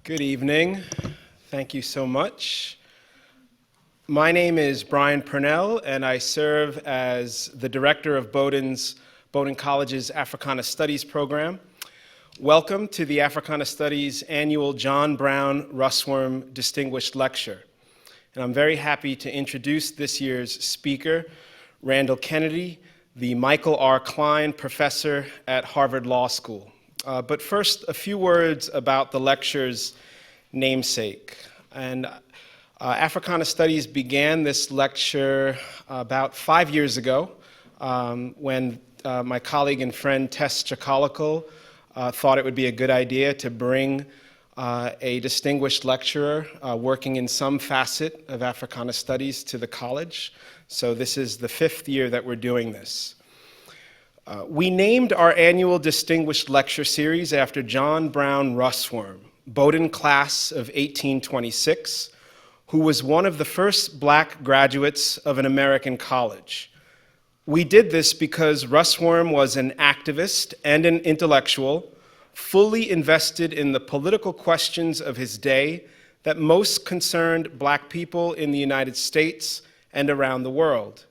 Good evening. Thank you so much. My name is Brian Purnell, and I serve as the director of Bowdoin College's Africana Studies program. Welcome to the Africana Studies annual John Brown Russwurm Distinguished Lecture. And I'm very happy to introduce this year's speaker, Randall Kennedy, the Michael R. Klein Professor at Harvard Law School. But first, a few words about the lecture's namesake. And Africana Studies began this lecture about 5 years ago when my colleague and friend Tess Chakalokel thought it would be a good idea to bring a distinguished lecturer working in some facet of Africana Studies to the college. So this is the 5th year that we're doing this. We named our annual Distinguished Lecture Series after John Brown Russwurm, Bowdoin class of 1826, who was one of the first black graduates of an American college. We did this because Russwurm was an activist and an intellectual, fully invested in the political questions of his day that most concerned black people in the United States and around the world.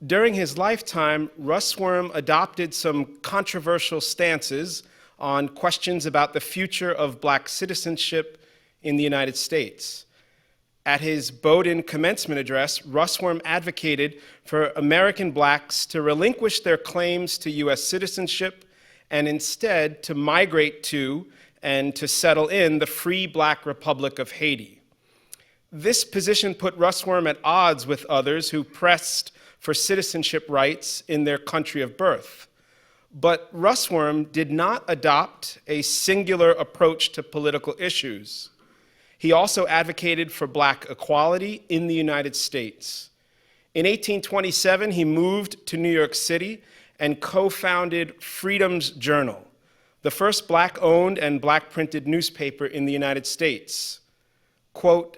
During his lifetime, Russwurm adopted some controversial stances on questions about the future of black citizenship in the United States. At his Bowdoin commencement address, Russwurm advocated for American blacks to relinquish their claims to U.S. citizenship and instead to migrate to and to settle in the free black Republic of Haiti. This position put Russwurm at odds with others who pressed for citizenship rights in their country of birth. But Russwurm did not adopt a singular approach to political issues. He also advocated for black equality in the United States. In 1827, he moved to New York City and co-founded Freedom's Journal, the first black-owned and black-printed newspaper in the United States. Quote,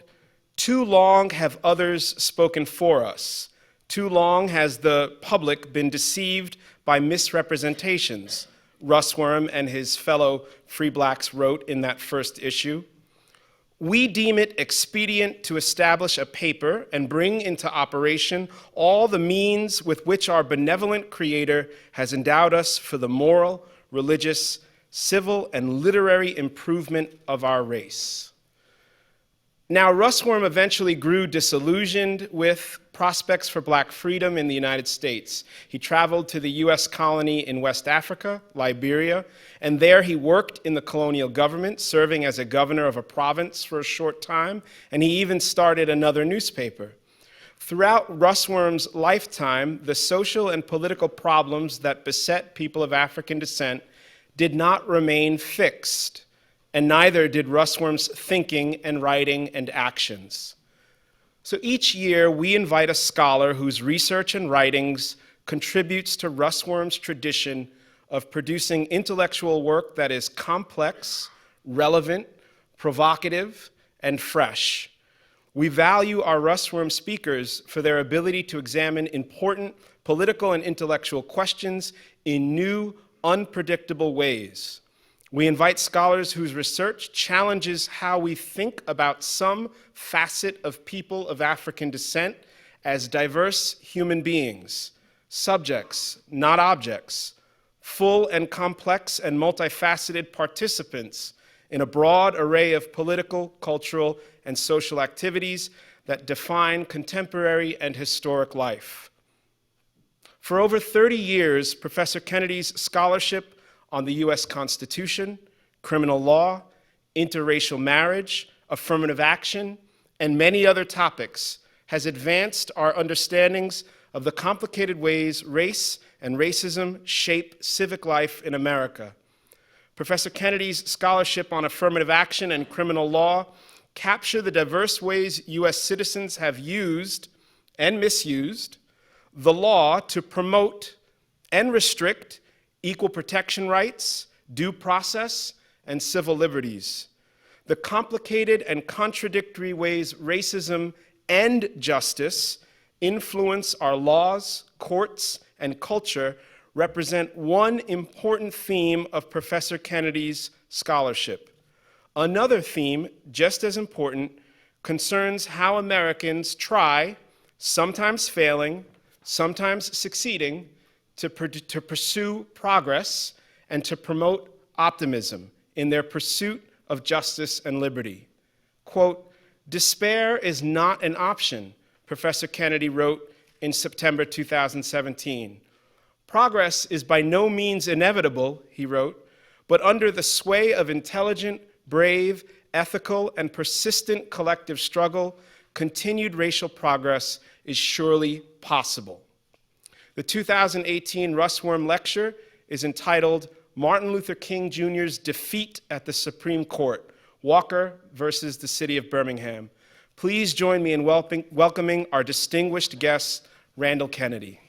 "Too long have others spoken for us. Too long has the public been deceived by misrepresentations," Russwurm and his fellow free blacks wrote in that first issue. "We deem it expedient to establish a paper and bring into operation all the means with which our benevolent Creator has endowed us for the moral, religious, civil, and literary improvement of our race." Now, Russwurm eventually grew disillusioned with prospects for black freedom in the United States. He traveled to the U.S. colony in West Africa, Liberia, and there he worked in the colonial government, serving as a governor of a province for a short time, and he even started another newspaper. Throughout Russwurm's lifetime, the social and political problems that beset people of African descent did not remain fixed, and neither did Russwurm's thinking and writing and actions. So each year, we invite a scholar whose research and writings contributes to Russwurm's tradition of producing intellectual work that is complex, relevant, provocative, and fresh. We value our Russwurm speakers for their ability to examine important political and intellectual questions in new, unpredictable ways. We invite scholars whose research challenges how we think about some facet of people of African descent as diverse human beings, subjects, not objects, full and complex and multifaceted participants in a broad array of political, cultural, and social activities that define contemporary and historic life. For over 30 years, Professor Kennedy's scholarship on the U.S. Constitution, criminal law, interracial marriage, affirmative action, and many other topics has advanced our understandings of the complicated ways race and racism shape civic life in America. Professor Kennedy's scholarship on affirmative action and criminal law capture the diverse ways U.S. citizens have used and misused the law to promote and restrict equal protection rights, due process, and civil liberties. The complicated and contradictory ways racism and justice influence our laws, courts, and culture represent one important theme of Professor Kennedy's scholarship: Another theme, just as important, concerns how Americans try, sometimes failing, sometimes succeeding, to pursue progress and to promote optimism in their pursuit of justice and liberty. Quote, "Despair is not an option," Professor Kennedy wrote in September 2017. "Progress is by no means inevitable," he wrote, "but under the sway of intelligent, brave, ethical, and persistent collective struggle, continued racial progress is surely possible." The 2018 Russwurm Lecture is entitled Martin Luther King Jr.'s Defeat at the Supreme Court, Walker versus the City of Birmingham. Please join me in welcoming our distinguished guest, Randall Kennedy.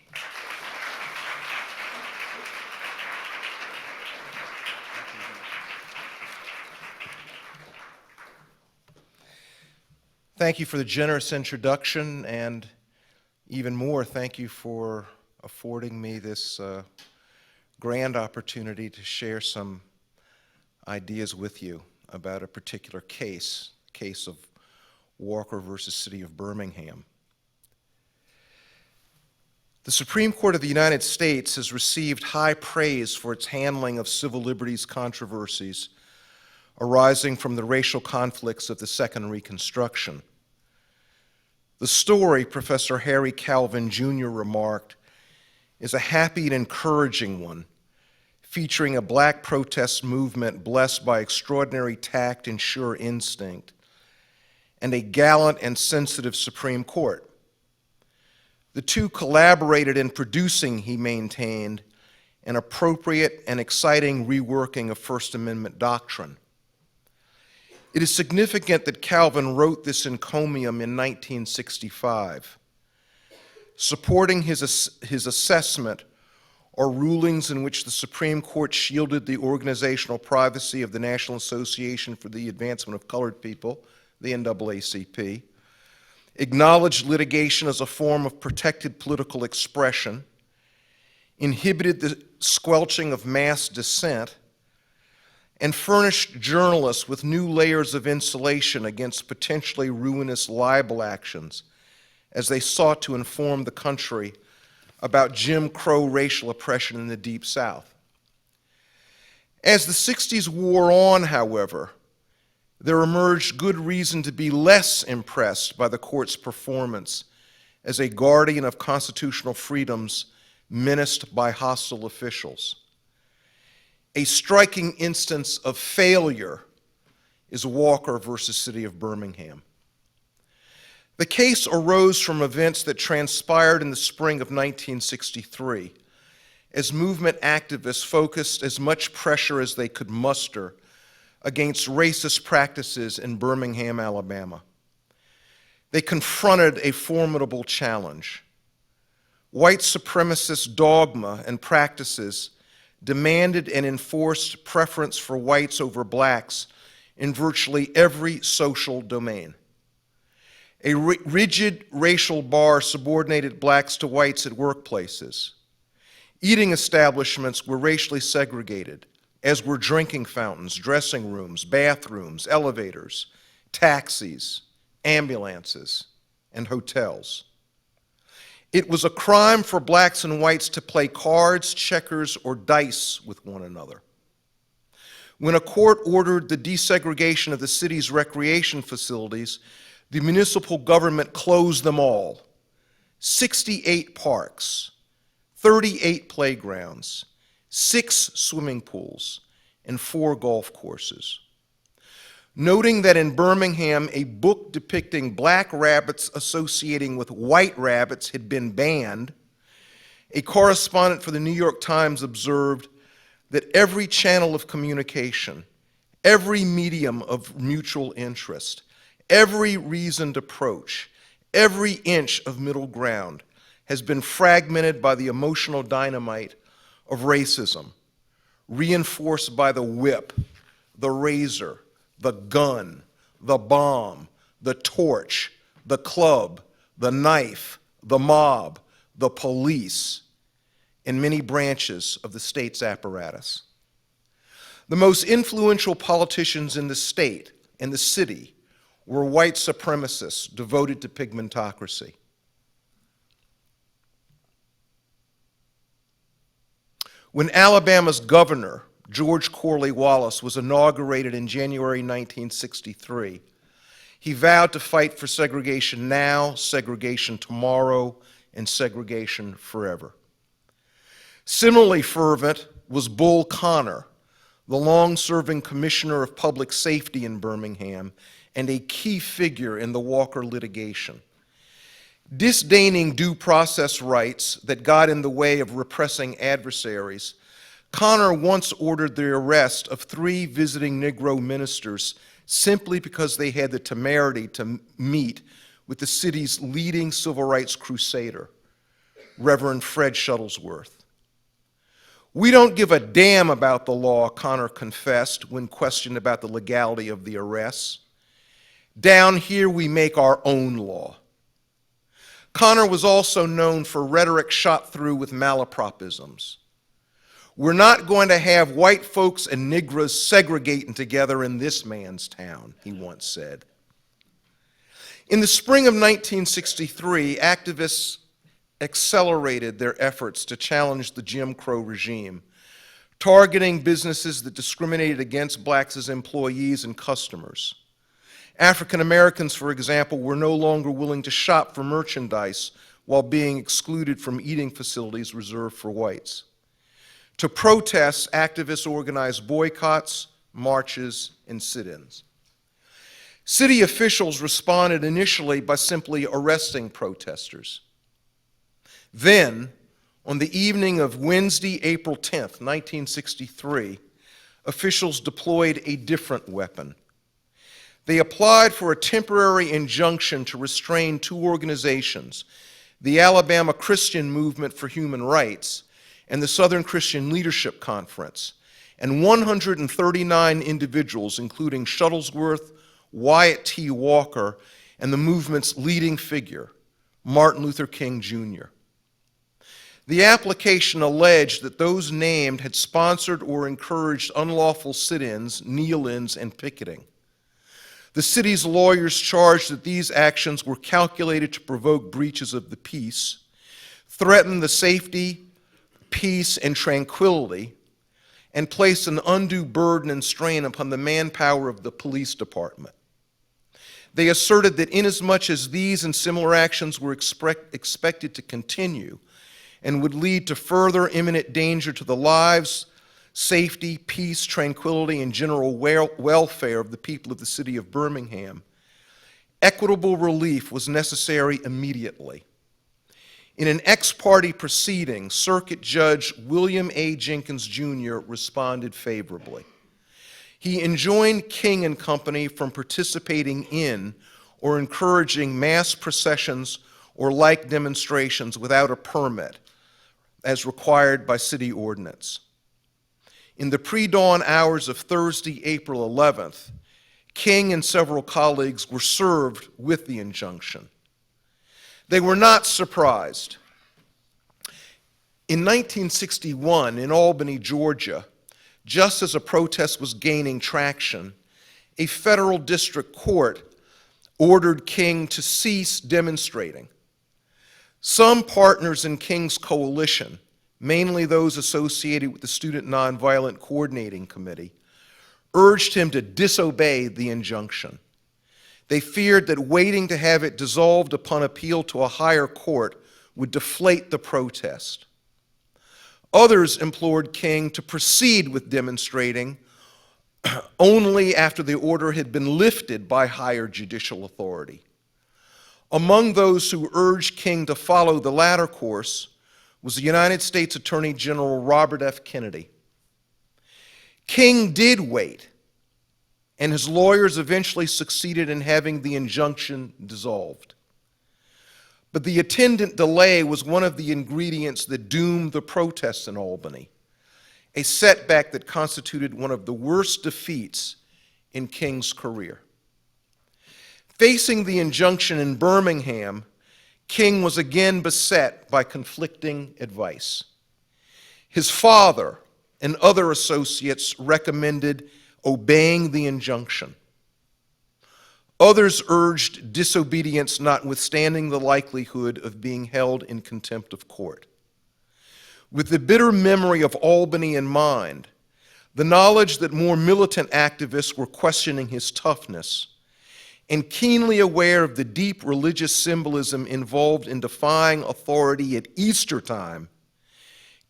Thank you for the generous introduction, and even more, thank you for affording me this grand opportunity to share some ideas with you about a particular case of Walker versus City of Birmingham. The Supreme Court of the United States has received high praise for its handling of civil liberties controversies arising from the racial conflicts of the Second Reconstruction. The story, Professor Harry Calvin Jr. remarked, is a happy and encouraging one, featuring a black protest movement blessed by extraordinary tact and sure instinct, and a gallant and sensitive Supreme Court. The two collaborated in producing, he maintained, an appropriate and exciting reworking of First Amendment doctrine. It is significant that Calvin wrote this encomium in 1965. Supporting his assessment are rulings in which the Supreme Court shielded the organizational privacy of the National Association for the Advancement of Colored People, the NAACP, acknowledged litigation as a form of protected political expression, inhibited the squelching of mass dissent, and furnished journalists with new layers of insulation against potentially ruinous libel actions as they sought to inform the country about Jim Crow racial oppression in the Deep South. As the 60s wore on, however, there emerged good reason to be less impressed by the court's performance as a guardian of constitutional freedoms menaced by hostile officials. A striking instance of failure is Walker versus City of Birmingham. The case arose from events that transpired in the spring of 1963 as movement activists focused as much pressure as they could muster against racist practices in Birmingham, Alabama. They confronted a formidable challenge. White supremacist dogma and practices demanded and enforced preference for whites over blacks in virtually every social domain. A rigid racial bar subordinated blacks to whites at workplaces. Eating establishments were racially segregated, as were drinking fountains, dressing rooms, bathrooms, elevators, taxis, ambulances, and hotels. It was a crime for blacks and whites to play cards, checkers, or dice with one another. When a court ordered the desegregation of the city's recreation facilities, the municipal government closed them all. 68 parks, 38 playgrounds, 6 swimming pools, and 4 golf courses. Noting that in Birmingham, a book depicting black rabbits associating with white rabbits had been banned, a correspondent for the New York Times observed that every channel of communication, every medium of mutual interest, every reasoned approach, every inch of middle ground has been fragmented by the emotional dynamite of racism, reinforced by the whip, the razor, the gun, the bomb, the torch, the club, the knife, the mob, the police, and many branches of the state's apparatus. The most influential politicians in the state and the city were white supremacists devoted to pigmentocracy. When Alabama's governor, George Corley Wallace, was inaugurated in January 1963, he vowed to fight for segregation now, segregation tomorrow, and segregation forever. Similarly fervent was Bull Connor, the long-serving Commissioner of Public Safety in Birmingham and a key figure in the Walker litigation. Disdaining due process rights that got in the way of repressing adversaries, Connor once ordered the arrest of 3 visiting Negro ministers simply because they had the temerity to meet with the city's leading civil rights crusader, Reverend Fred Shuttlesworth. "We don't give a damn about the law," Connor confessed when questioned about the legality of the arrests. "Down here we make our own law." Connor was also known for rhetoric shot through with malapropisms. "We're not going to have white folks and Negroes segregating together in this man's town," he once said. In the spring of 1963, activists accelerated their efforts to challenge the Jim Crow regime, targeting businesses that discriminated against blacks as employees and customers. African Americans, for example, were no longer willing to shop for merchandise while being excluded from eating facilities reserved for whites. To protest, activists organized boycotts, marches, and sit-ins. City officials responded initially by simply arresting protesters. Then, on the evening of Wednesday, April 10th, 1963, officials deployed a different weapon. They applied for a temporary injunction to restrain 2 organizations, the Alabama Christian Movement for Human Rights and the Southern Christian Leadership Conference, and 139 individuals, including Shuttlesworth, Wyatt T. Walker, and the movement's leading figure, Martin Luther King, Jr. The application alleged that those named had sponsored or encouraged unlawful sit-ins, kneel-ins, and picketing. The city's lawyers charged that these actions were calculated to provoke breaches of the peace, threaten the safety, peace, and tranquility, and place an undue burden and strain upon the manpower of the police department. They asserted that inasmuch as these and similar actions were expected to continue and would lead to further imminent danger to the lives, safety, peace, tranquility, and general welfare of the people of the city of Birmingham, equitable relief was necessary immediately. In an ex-parte proceeding, Circuit Judge William A. Jenkins, Jr. responded favorably. He enjoined King and Company from participating in or encouraging mass processions or like demonstrations without a permit, as required by city ordinance. In the pre-dawn hours of Thursday, April 11th, King and several colleagues were served with the injunction. They were not surprised. In 1961, in Albany, Georgia, just as a protest was gaining traction, a federal district court ordered King to cease demonstrating. Some partners in King's coalition, mainly those associated with the Student Nonviolent Coordinating Committee, urged him to disobey the injunction. They feared that waiting to have it dissolved upon appeal to a higher court would deflate the protest. Others implored King to proceed with demonstrating only after the order had been lifted by higher judicial authority. Among those who urged King to follow the latter course was the United States Attorney General Robert F. Kennedy. King did wait, and his lawyers eventually succeeded in having the injunction dissolved. But the attendant delay was one of the ingredients that doomed the protests in Albany, a setback that constituted one of the worst defeats in King's career. Facing the injunction in Birmingham, King was again beset by conflicting advice. His father, and other associates recommended obeying the injunction. Others urged disobedience notwithstanding the likelihood of being held in contempt of court. With the bitter memory of Albany in mind, the knowledge that more militant activists were questioning his toughness, and keenly aware of the deep religious symbolism involved in defying authority at Easter time,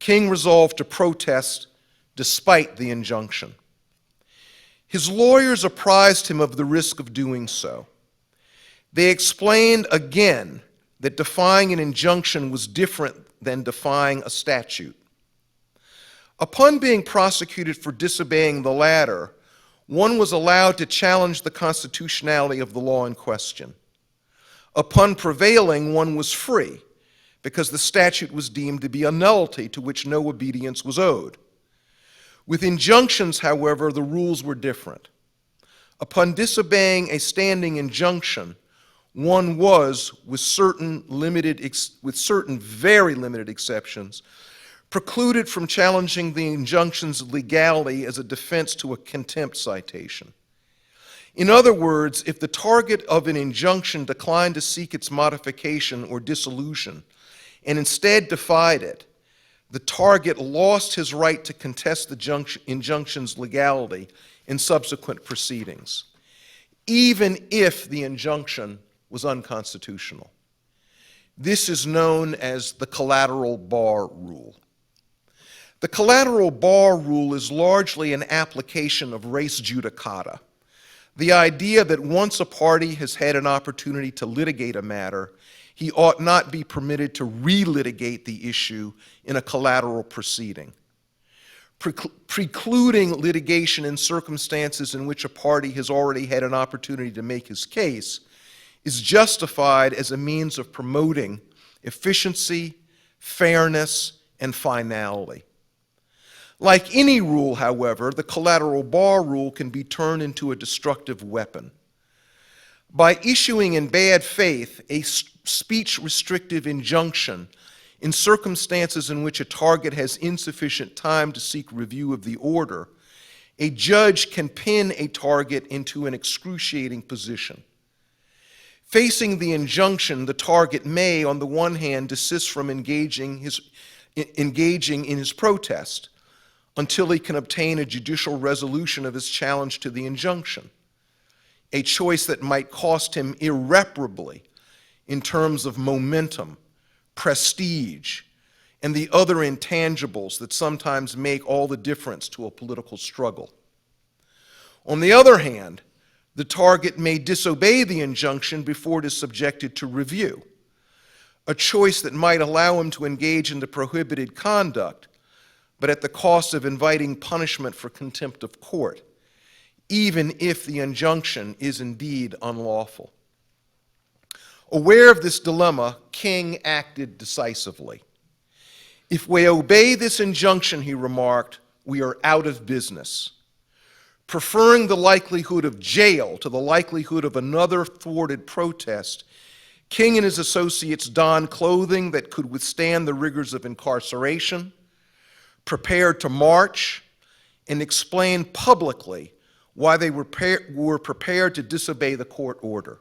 King resolved to protest despite the injunction. His lawyers apprised him of the risk of doing so. They explained again that defying an injunction was different than defying a statute. Upon being prosecuted for disobeying the latter, one was allowed to challenge the constitutionality of the law in question. Upon prevailing, one was free, because the statute was deemed to be a nullity to which no obedience was owed. With injunctions, however, the rules were different. Upon disobeying a standing injunction, one was, with certain very limited exceptions, precluded from challenging the injunction's legality as a defense to a contempt citation. In other words, if the target of an injunction declined to seek its modification or dissolution and instead defied it, the target lost his right to contest the injunction's legality in subsequent proceedings, even if the injunction was unconstitutional. This is known as the Collateral Bar Rule. The Collateral Bar Rule is largely an application of res judicata, the idea that once a party has had an opportunity to litigate a matter, he ought not be permitted to relitigate the issue in a collateral proceeding. Precluding litigation in circumstances in which a party has already had an opportunity to make his case is justified as a means of promoting efficiency, fairness, and finality. Like any rule, however, the Collateral Bar Rule can be turned into a destructive weapon. By issuing in bad faith a speech-restrictive injunction in circumstances in which a target has insufficient time to seek review of the order, a judge can pin a target into an excruciating position. Facing the injunction, the target may, on the one hand, desist from engaging in his protest until he can obtain a judicial resolution of his challenge to the injunction, a choice that might cost him irreparably in terms of momentum, prestige, and the other intangibles that sometimes make all the difference to a political struggle. On the other hand, the target may disobey the injunction before it is subjected to review, a choice that might allow him to engage in the prohibited conduct, but at the cost of inviting punishment for contempt of court, even if the injunction is indeed unlawful. Aware of this dilemma, King acted decisively. "If we obey this injunction," he remarked, "we are out of business." Preferring the likelihood of jail to the likelihood of another thwarted protest, King and his associates donned clothing that could withstand the rigors of incarceration, prepared to march, and explained publicly why they were prepared to disobey the court order.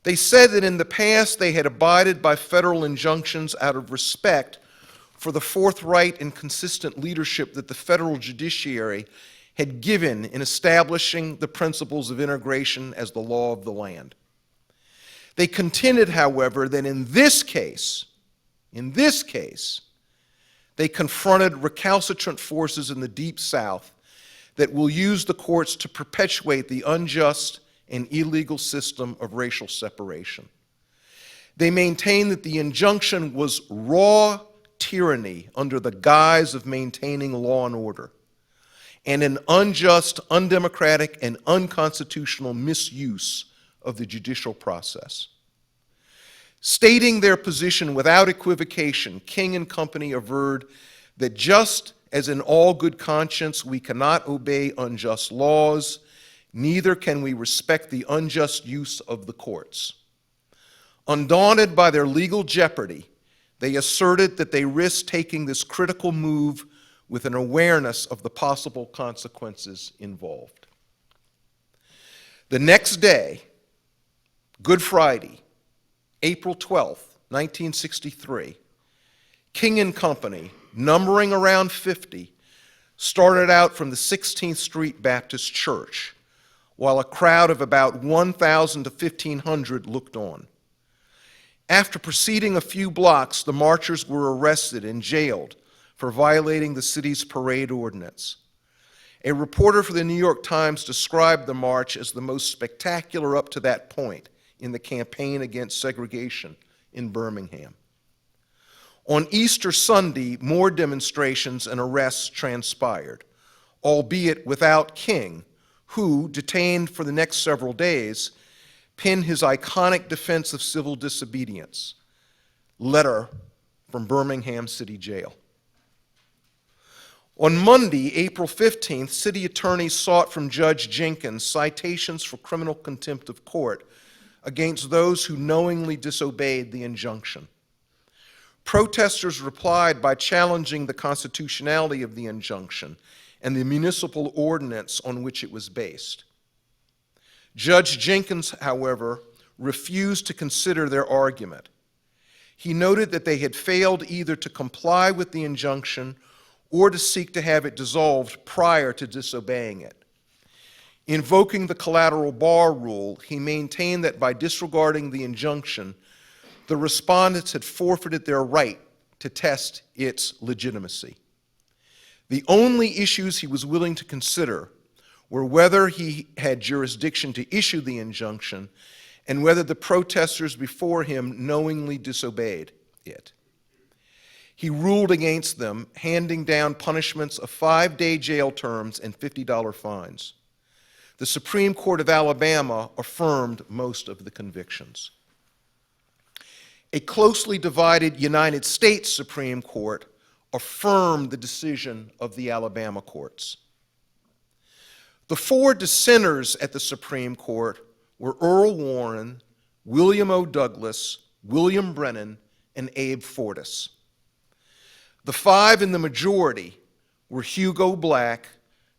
They said that in the past they had abided by federal injunctions out of respect for the forthright and consistent leadership that the federal judiciary had given in establishing the principles of integration as the law of the land. They contended, however, that in this case, they confronted recalcitrant forces in the Deep South that will use the courts to perpetuate the unjust and illegal system of racial separation. They maintained that the injunction was raw tyranny under the guise of maintaining law and order, and an unjust, undemocratic, and unconstitutional misuse of the judicial process. Stating their position without equivocation, King and company averred that just as in all good conscience we cannot obey unjust laws, neither can we respect the unjust use of the courts. Undaunted by their legal jeopardy, they asserted that they risked taking this critical move with an awareness of the possible consequences involved. The next day, Good Friday, April 12th, 1963, King and Company, numbering around 50, started out from the 16th Street Baptist Church, while a crowd of about 1,000 to 1,500 looked on. After proceeding a few blocks, the marchers were arrested and jailed for violating the city's parade ordinance. A reporter for the New York Times described the march as the most spectacular up to that point in the campaign against segregation in Birmingham. On Easter Sunday, more demonstrations and arrests transpired, albeit without King, who, detained for the next several days, penned his iconic defense of civil disobedience, letter from Birmingham City Jail. On Monday, April 15th, city attorneys sought from Judge Jenkins citations for criminal contempt of court against those who knowingly disobeyed the injunction. Protesters replied by challenging the constitutionality of the injunction and the municipal ordinance on which it was based. Judge Jenkins, however, refused to consider their argument. He noted that they had failed either to comply with the injunction or to seek to have it dissolved prior to disobeying it. Invoking the Collateral Bar Rule, he maintained that by disregarding the injunction, the respondents had forfeited their right to test its legitimacy. The only issues he was willing to consider were whether he had jurisdiction to issue the injunction and whether the protesters before him knowingly disobeyed it. He ruled against them, handing down punishments of 5-day jail terms and $50 fines. The Supreme Court of Alabama affirmed most of the convictions. A closely divided United States Supreme Court affirmed the decision of the Alabama courts. The 4 dissenters at the Supreme Court were Earl Warren, William O. Douglas, William Brennan, and Abe Fortas. The 5 in the majority were Hugo Black,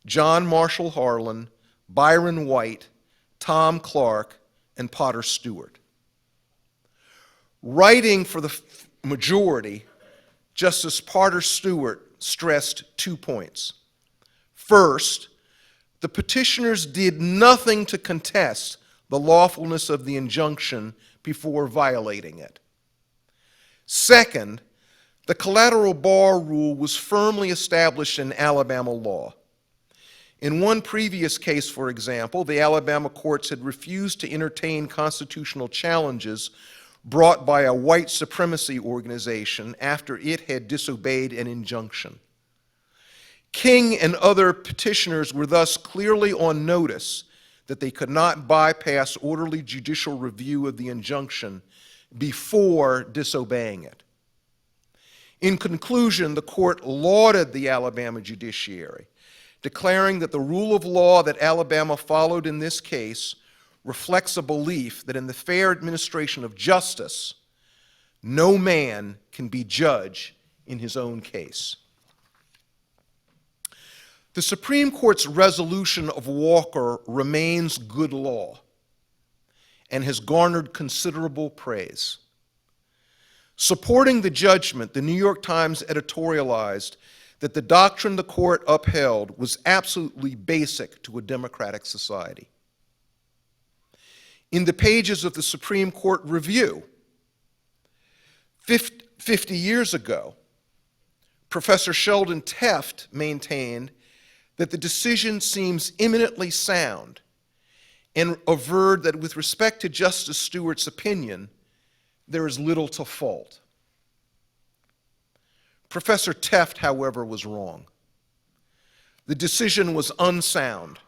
John Marshall Harlan, Byron White, Tom Clark, and Potter Stewart. Writing for the majority, Justice Potter Stewart stressed 2 points. First, the petitioners did nothing to contest the lawfulness of the injunction before violating it. Second, the Collateral Bar Rule was firmly established in Alabama law. In one previous case, for example, the Alabama courts had refused to entertain constitutional challenges brought by a white supremacy organization after it had disobeyed an injunction. King and other petitioners were thus clearly on notice that they could not bypass orderly judicial review of the injunction before disobeying it. In conclusion, the court lauded the Alabama judiciary, declaring that the rule of law that Alabama followed in this case reflects a belief that in the fair administration of justice, no man can be judge in his own case. The Supreme Court's resolution of Walker remains good law and has garnered considerable praise. Supporting the judgment, the New York Times editorialized that the doctrine the court upheld was absolutely basic to a democratic society. In the pages of the Supreme Court Review, 50 years ago, Professor Sheldon Teft maintained that the decision seems eminently sound and averred that with respect to Justice Stewart's opinion, there is little to fault. Professor Teft, however, was wrong. The decision was unsound,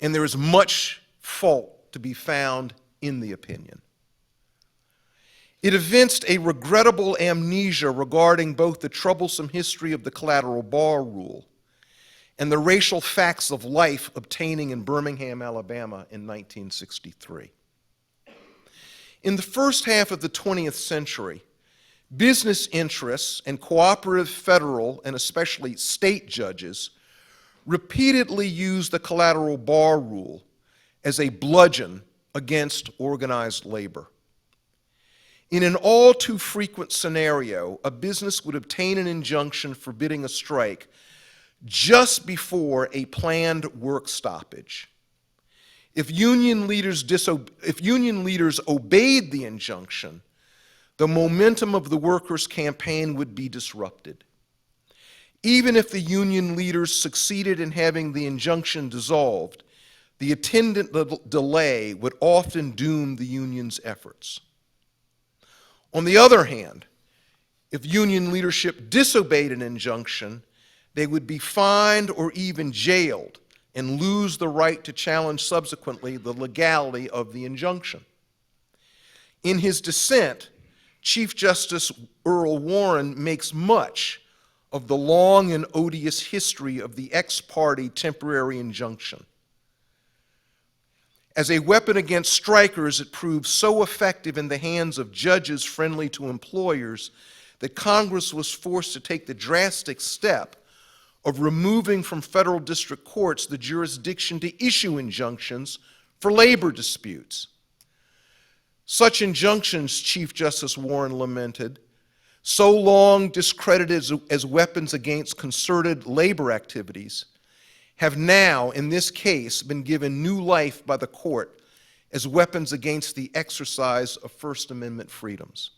and there is much fault to be found in the opinion. It evinced a regrettable amnesia regarding both the troublesome history of the Collateral Bar Rule and the racial facts of life obtaining in Birmingham, Alabama in 1963. In the first half of the 20th century, business interests and cooperative federal and especially state judges repeatedly used the Collateral Bar Rule as a bludgeon against organized labor. In an all too frequent scenario, a business would obtain an injunction forbidding a strike just before a planned work stoppage. If union leaders obeyed the injunction, the momentum of the workers' campaign would be disrupted. Even if the union leaders succeeded in having the injunction dissolved, the attendant delay would often doom the union's efforts. On the other hand, if union leadership disobeyed an injunction, they would be fined or even jailed and lose the right to challenge subsequently the legality of the injunction. In his dissent, Chief Justice Earl Warren makes much of the long and odious history of the ex parte temporary injunction. As a weapon against strikers, it proved so effective in the hands of judges friendly to employers that Congress was forced to take the drastic step of removing from federal district courts the jurisdiction to issue injunctions for labor disputes. Such injunctions, Chief Justice Warren lamented, so long discredited as weapons against concerted labor activities, have now, in this case, been given new life by the court as weapons against the exercise of First Amendment freedoms.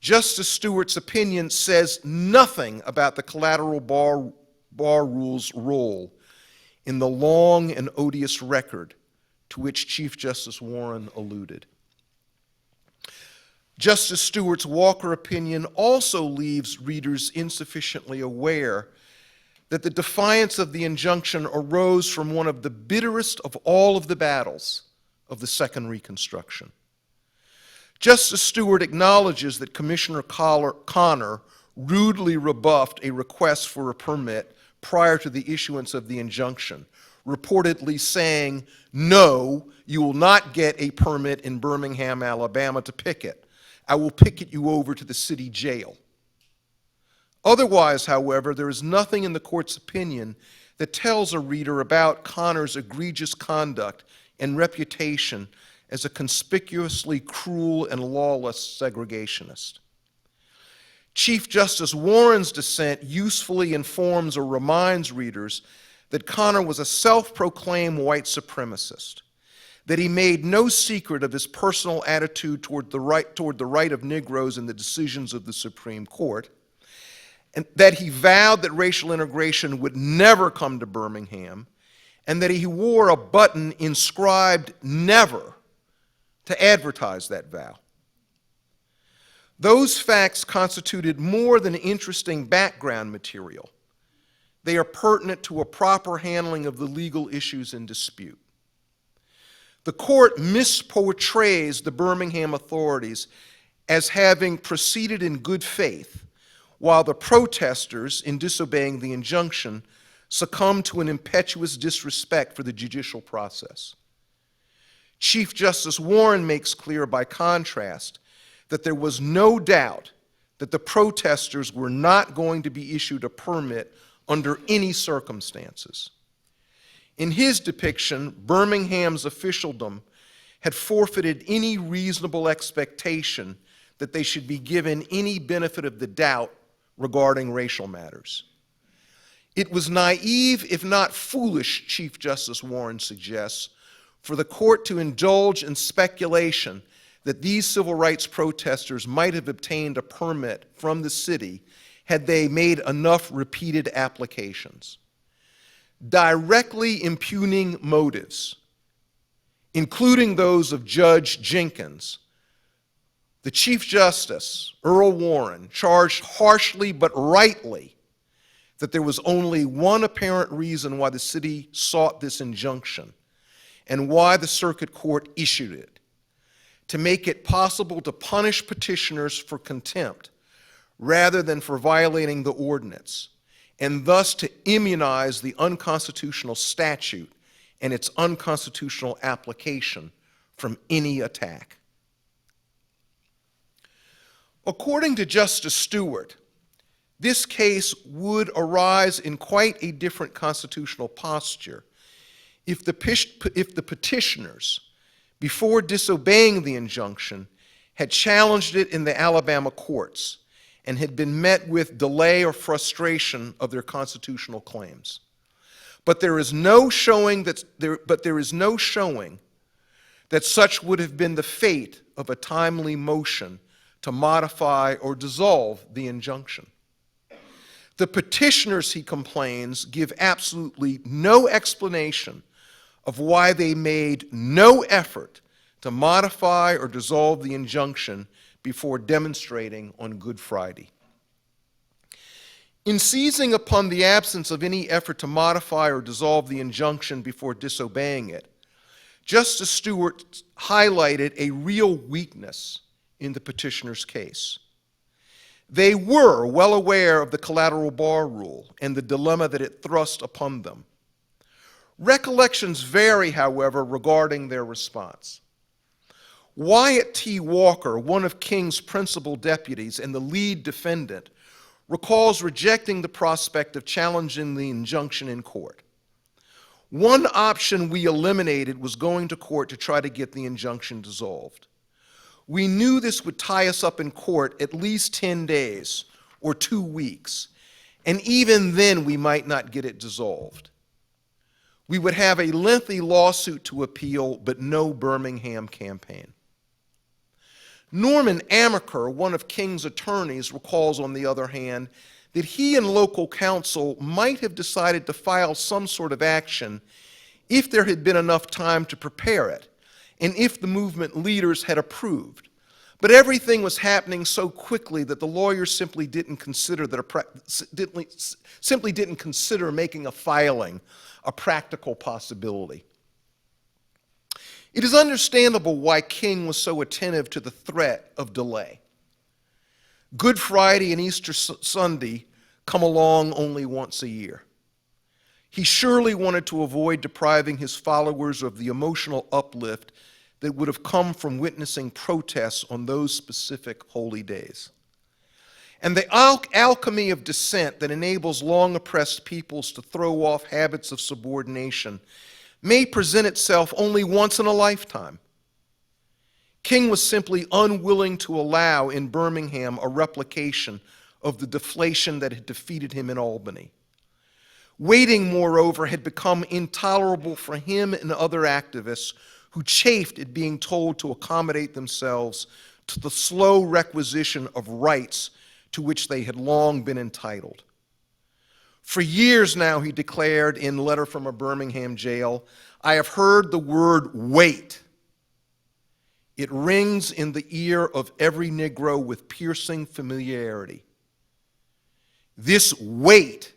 Justice Stewart's opinion says nothing about the Collateral Bar Rule's role in the long and odious record to which Chief Justice Warren alluded. Justice Stewart's Walker opinion also leaves readers insufficiently aware that the defiance of the injunction arose from one of the bitterest of all of the battles of the Second Reconstruction. Justice Stewart acknowledges that Commissioner Connor rudely rebuffed a request for a permit prior to the issuance of the injunction, reportedly saying, "No, you will not get a permit in Birmingham, Alabama to picket. I will picket you over to the city jail." Otherwise, however, there is nothing in the court's opinion that tells a reader about Connor's egregious conduct and reputation as a conspicuously cruel and lawless segregationist. Chief Justice Warren's dissent usefully informs or reminds readers that Connor was a self-proclaimed white supremacist, that he made no secret of his personal attitude toward the right of Negroes in the decisions of the Supreme Court, and that he vowed that racial integration would never come to Birmingham, and that he wore a button inscribed "Never" to advertise that vow. Those facts constituted more than interesting background material. They are pertinent to a proper handling of the legal issues in dispute. The court misportrays the Birmingham authorities as having proceeded in good faith, while the protesters, in disobeying the injunction, succumbed to an impetuous disrespect for the judicial process. Chief Justice Warren makes clear, by contrast, that there was no doubt that the protesters were not going to be issued a permit under any circumstances. In his depiction, Birmingham's officialdom had forfeited any reasonable expectation that they should be given any benefit of the doubt regarding racial matters. It was naive, if not foolish, Chief Justice Warren suggests, for the court to indulge in speculation that these civil rights protesters might have obtained a permit from the city had they made enough repeated applications. Directly impugning motives, including those of Judge Jenkins, the Chief Justice, Earl Warren, charged harshly but rightly that there was only one apparent reason why the city sought this injunction and why the circuit court issued it: to make it possible to punish petitioners for contempt rather than for violating the ordinance, and thus to immunize the unconstitutional statute and its unconstitutional application from any attack. According to Justice Stewart, this case would arise in quite a different constitutional posture if the petitioners, before disobeying the injunction, had challenged it in the Alabama courts and had been met with delay or frustration of their constitutional claims. But there is no showing that such would have been the fate of a timely motion to modify or dissolve the injunction. The petitioners, he complains, give absolutely no explanation of why they made no effort to modify or dissolve the injunction before demonstrating on Good Friday. In seizing upon the absence of any effort to modify or dissolve the injunction before disobeying it, Justice Stewart highlighted a real weakness in the petitioner's case. They were well aware of the Collateral Bar Rule and the dilemma that it thrust upon them. Recollections vary, however, regarding their response. Wyatt T. Walker, one of King's principal deputies and the lead defendant, recalls rejecting the prospect of challenging the injunction in court. One option we eliminated was going to court to try to get the injunction dissolved. We knew this would tie us up in court at least 10 days or 2 weeks, and even then we might not get it dissolved. We would have a lengthy lawsuit to appeal, but no Birmingham campaign. Norman Amaker, one of King's attorneys, recalls, on the other hand, that he and local counsel might have decided to file some sort of action if there had been enough time to prepare it, and if the movement leaders had approved. But everything was happening so quickly that the lawyers simply didn't consider making a filing a practical possibility. It is understandable why King was so attentive to the threat of delay. Good Friday and Easter Sunday come along only once a year. He surely wanted to avoid depriving his followers of the emotional uplift that would have come from witnessing protests on those specific holy days. And the alchemy of dissent that enables long-oppressed peoples to throw off habits of subordination may present itself only once in a lifetime. King was simply unwilling to allow in Birmingham a replication of the deflation that had defeated him in Albany. Waiting, moreover, had become intolerable for him and other activists who chafed at being told to accommodate themselves to the slow requisition of rights to which they had long been entitled. For years now, he declared in a letter from a Birmingham jail, "I have heard the word wait. It rings in the ear of every Negro with piercing familiarity. This wait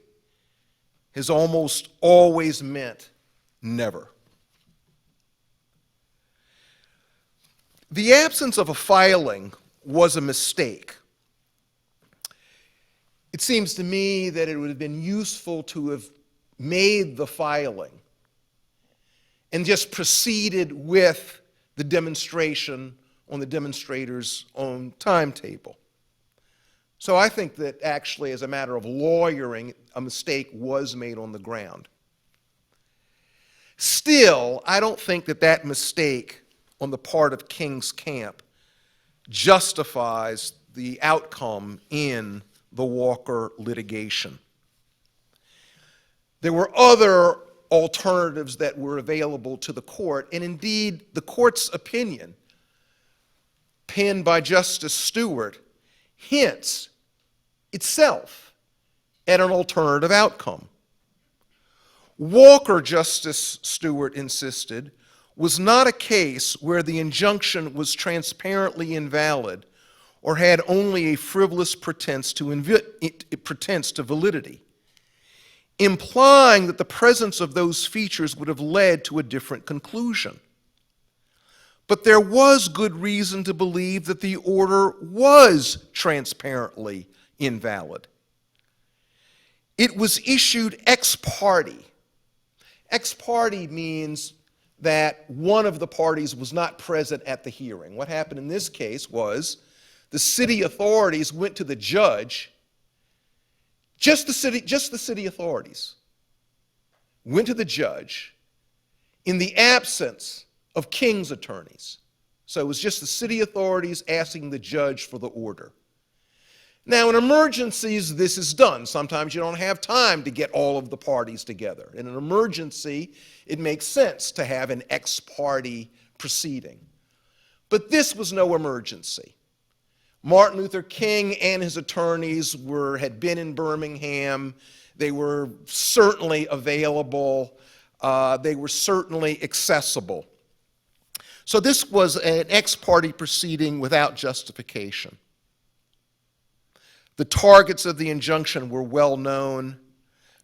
has almost always meant never." The absence of a filing was a mistake. It seems to me that it would have been useful to have made the filing and just proceeded with the demonstration on the demonstrator's own timetable. So I think that actually, as a matter of lawyering, a mistake was made on the ground. Still, I don't think that that mistake on the part of King's camp justifies the outcome in the Walker litigation. There were other alternatives that were available to the court, and indeed the court's opinion, penned by Justice Stewart, hints itself at an alternative outcome. Walker, Justice Stewart insisted, was not a case where the injunction was transparently invalid or had only a frivolous pretense to validity, implying that the presence of those features would have led to a different conclusion. But there was good reason to believe that the order was transparently invalid. It was issued ex parte. Ex parte means that one of the parties was not present at the hearing. What happened in this case was the city authorities went to the judge, just the city authorities went to the judge in the absence of King's attorneys. So it was just the city authorities asking the judge for the order. Now, in emergencies, this is done. Sometimes you don't have time to get all of the parties together. In an emergency, it makes sense to have an ex-parte proceeding. But this was no emergency. Martin Luther King and his attorneys had been in Birmingham. They were certainly available. They were certainly accessible. So this was an ex-parte proceeding without justification. The targets of the injunction were well known.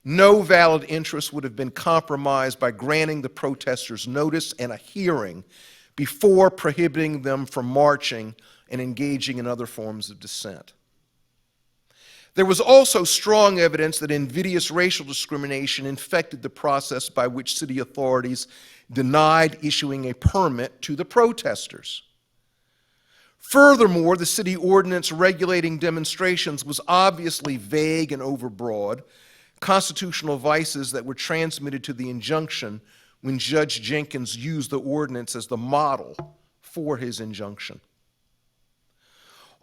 No valid interest would have been compromised by granting the protesters notice and a hearing before prohibiting them from marching and engaging in other forms of dissent. There was also strong evidence that invidious racial discrimination infected the process by which city authorities denied issuing a permit to the protesters. Furthermore, the city ordinance regulating demonstrations was obviously vague and overbroad, constitutional vices that were transmitted to the injunction when Judge Jenkins used the ordinance as the model for his injunction.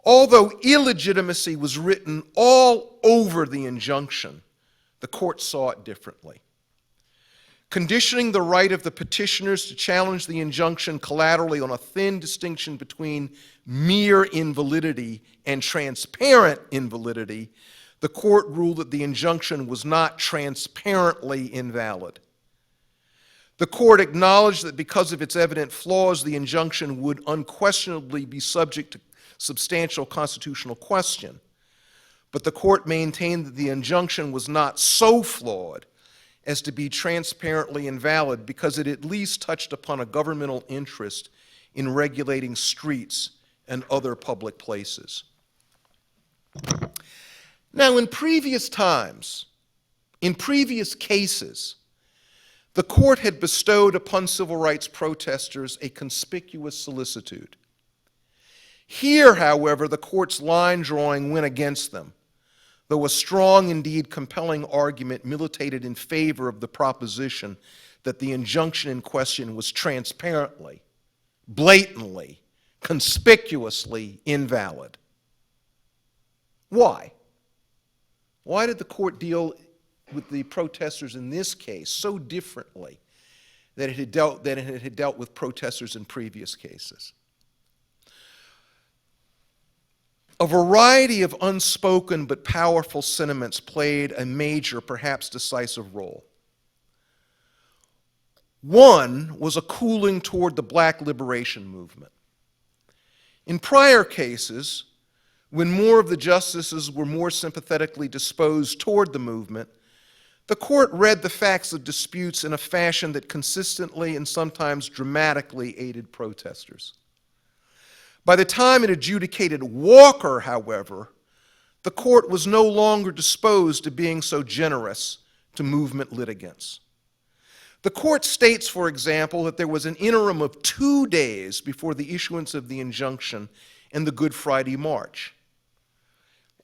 Although illegitimacy was written all over the injunction, the court saw it differently. Conditioning the right of the petitioners to challenge the injunction collaterally on a thin distinction between mere invalidity and transparent invalidity, the court ruled that the injunction was not transparently invalid. The court acknowledged that because of its evident flaws, the injunction would unquestionably be subject to substantial constitutional question. But the court maintained that the injunction was not so flawed as to be transparently invalid because it at least touched upon a governmental interest in regulating streets and other public places. Now, in previous times, in previous cases, the court had bestowed upon civil rights protesters a conspicuous solicitude. Here, however, the court's line drawing went against them, though a strong, indeed compelling argument militated in favor of the proposition that the injunction in question was transparently, blatantly, conspicuously invalid. Why? Why did the court deal with the protesters in this case so differently than it had dealt with protesters in previous cases? A variety of unspoken but powerful sentiments played a major, perhaps decisive role. One was a cooling toward the Black liberation movement. In prior cases, when more of the justices were more sympathetically disposed toward the movement, the court read the facts of disputes in a fashion that consistently and sometimes dramatically aided protesters. By the time it adjudicated Walker, however, the court was no longer disposed to being so generous to movement litigants. The court states, for example, that there was an interim of 2 days before the issuance of the injunction and the Good Friday March.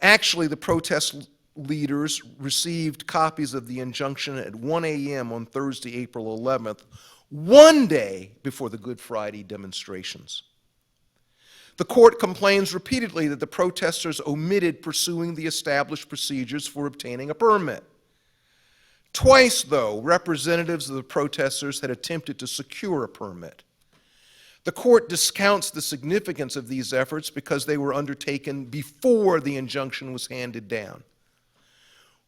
Actually, the protest leaders received copies of the injunction at 1 a.m. on Thursday, April 11th, 1 day before the Good Friday demonstrations. The court complains repeatedly that the protesters omitted pursuing the established procedures for obtaining a permit. Twice, though, representatives of the protesters had attempted to secure a permit. The court discounts the significance of these efforts because they were undertaken before the injunction was handed down.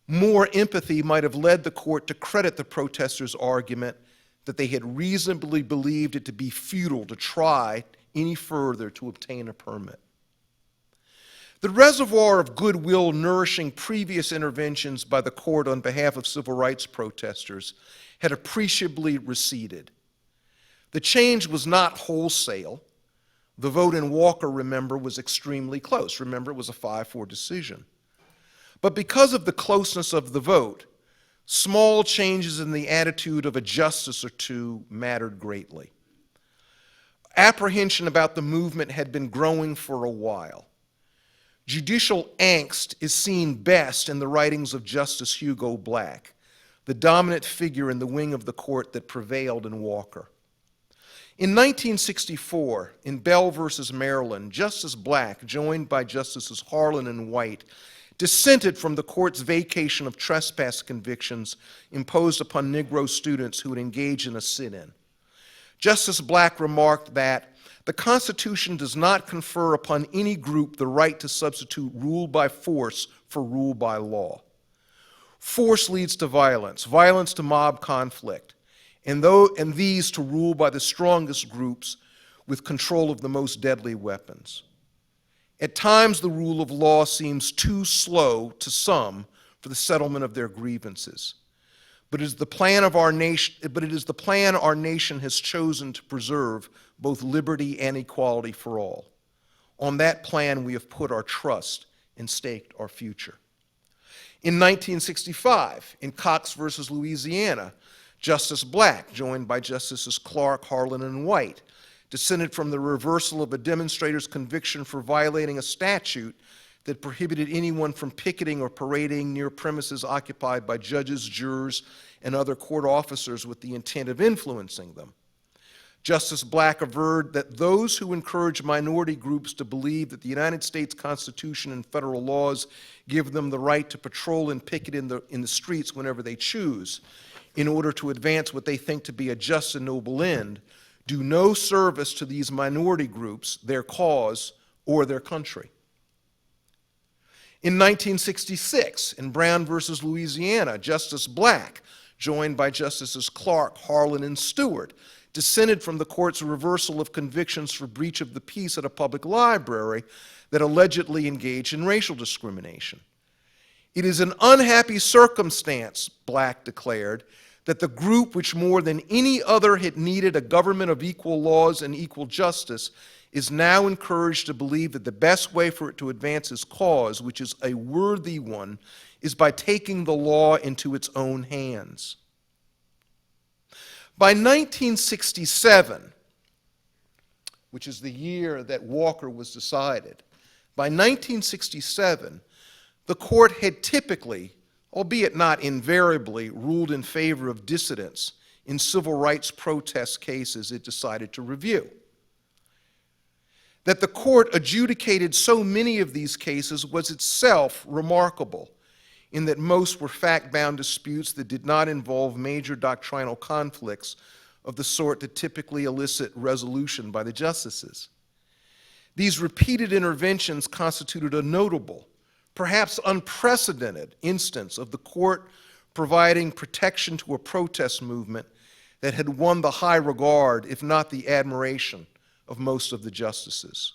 More empathy might have led the court to credit the protesters' argument that they had reasonably believed it to be futile to try any further to obtain a permit. The reservoir of goodwill nourishing previous interventions by the court on behalf of civil rights protesters had appreciably receded. The change was not wholesale. The vote in Walker, remember, was extremely close. Remember, it was a 5-4 decision. But because of the closeness of the vote, small changes in the attitude of a justice or two mattered greatly. Apprehension about the movement had been growing for a while. Judicial angst is seen best in the writings of Justice Hugo Black, the dominant figure in the wing of the court that prevailed in Walker. In 1964, in Bell versus Maryland, Justice Black, joined by Justices Harlan and White, dissented from the court's vacation of trespass convictions imposed upon Negro students who had engaged in a sit-in. Justice Black remarked that the Constitution does not confer upon any group the right to substitute rule by force for rule by law. Force leads to violence, violence to mob conflict, and these to rule by the strongest groups with control of the most deadly weapons. At times, the rule of law seems too slow to some for the settlement of their grievances. But it is the plan our nation has chosen to preserve both liberty and equality for all. On that plan, we have put our trust and staked our future. In 1965, in Cox versus Louisiana, Justice Black, joined by Justices Clark, Harlan, and White, dissented from the reversal of a demonstrator's conviction for violating a statute that prohibited anyone from picketing or parading near premises occupied by judges, jurors, and other court officers with the intent of influencing them. Justice Black averred that those who encourage minority groups to believe that the United States Constitution and federal laws give them the right to patrol and picket in the streets whenever they choose in order to advance what they think to be a just and noble end do no service to these minority groups, their cause, or their country. In 1966, in Brown versus Louisiana, Justice Black, joined by Justices Clark, Harlan, and Stewart, dissented from the court's reversal of convictions for breach of the peace at a public library that allegedly engaged in racial discrimination. It is an unhappy circumstance, Black declared, that the group which more than any other had needed a government of equal laws and equal justice is now encouraged to believe that the best way for it to advance its cause, which is a worthy one, is by taking the law into its own hands. By 1967, which is the year that Walker was decided, by 1967, the court had typically, albeit not invariably, ruled in favor of dissidents in civil rights protest cases it decided to review. That the court adjudicated so many of these cases was itself remarkable, in that most were fact-bound disputes that did not involve major doctrinal conflicts of the sort that typically elicit resolution by the justices. These repeated interventions constituted a notable, perhaps unprecedented instance of the court providing protection to a protest movement that had won the high regard, if not the admiration, of most of the justices.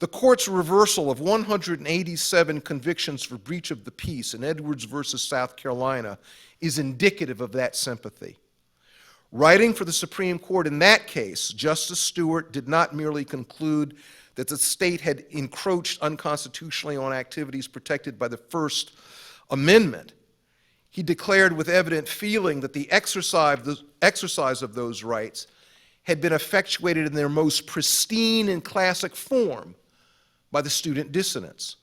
The court's reversal of 187 convictions for breach of the peace in Edwards versus South Carolina is indicative of that sympathy. Writing for the Supreme Court in that case, Justice Stewart did not merely conclude that the state had encroached unconstitutionally on activities protected by the First Amendment. He declared with evident feeling that the exercise of those rights had been effectuated in their most pristine and classic form by the student dissidents.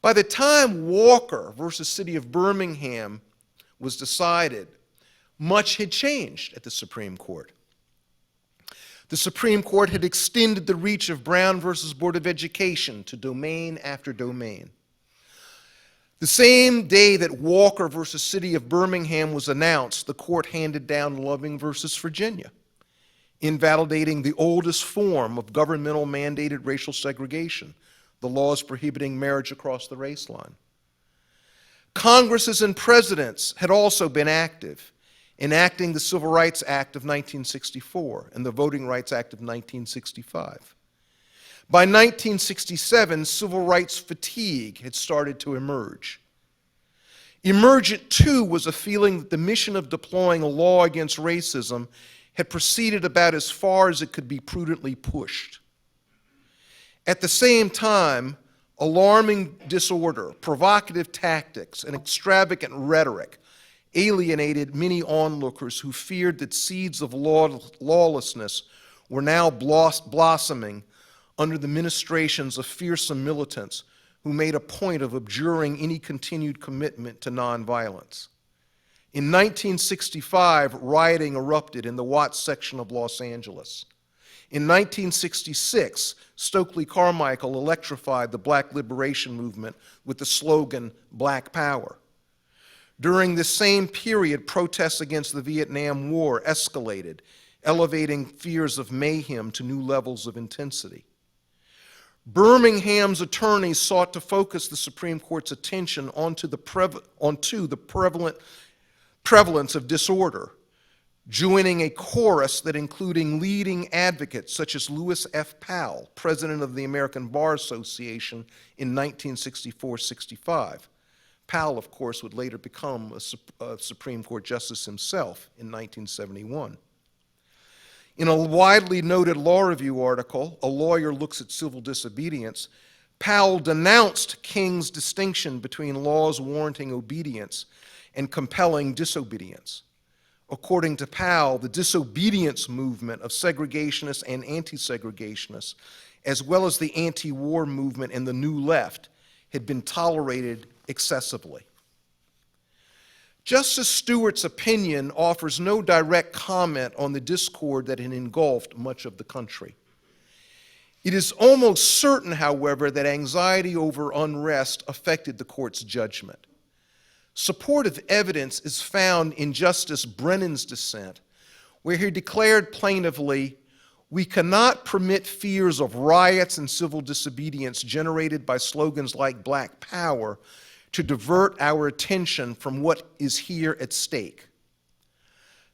By the time Walker versus City of Birmingham was decided, much had changed at the Supreme Court. The Supreme Court had extended the reach of Brown versus Board of Education to domain after domain. The same day that Walker versus City of Birmingham was announced, the court handed down Loving versus Virginia, invalidating the oldest form of governmental mandated racial segregation, the laws prohibiting marriage across the race line. Congresses and presidents had also been active, enacting the Civil Rights Act of 1964 and the Voting Rights Act of 1965. By 1967, civil rights fatigue had started to emerge. Emergent, too, was a feeling that the mission of deploying a law against racism had proceeded about as far as it could be prudently pushed. At the same time, alarming disorder, provocative tactics, and extravagant rhetoric alienated many onlookers who feared that seeds of lawlessness were now blossoming under the ministrations of fearsome militants who made a point of abjuring any continued commitment to nonviolence. In 1965, rioting erupted in the Watts section of Los Angeles. In 1966, Stokely Carmichael electrified the Black liberation movement with the slogan, Black Power. During this same period, protests against the Vietnam War escalated, elevating fears of mayhem to new levels of intensity. Birmingham's attorneys sought to focus the Supreme Court's attention onto the prevalence of disorder, joining a chorus that including leading advocates such as Louis F. Powell, president of the American Bar Association in 1964-65. Powell, of course, would later become a Supreme Court justice himself in 1971. In a widely noted law review article, A Lawyer Looks at Civil Disobedience, Powell denounced King's distinction between laws warranting obedience and compelling disobedience. According to Powell, the disobedience movement of segregationists and anti-segregationists, as well as the anti-war movement and the New Left, had been tolerated excessively. Justice Stewart's opinion offers no direct comment on the discord that had engulfed much of the country. It is almost certain, however, that anxiety over unrest affected the court's judgment. Supportive evidence is found in Justice Brennan's dissent, where he declared plaintively, "We cannot permit fears of riots and civil disobedience generated by slogans like Black Power to divert our attention from what is here at stake."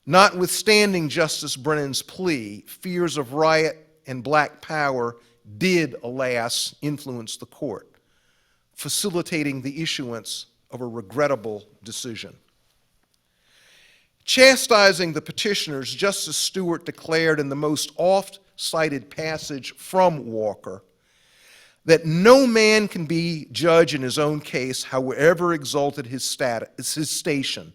Notwithstanding Justice Brennan's plea, fears of riot and Black Power did, alas, influence the court, facilitating the issuance of a regrettable decision. Chastising the petitioners, Justice Stewart declared in the most oft-cited passage from Walker that no man can be judge in his own case, however exalted his station,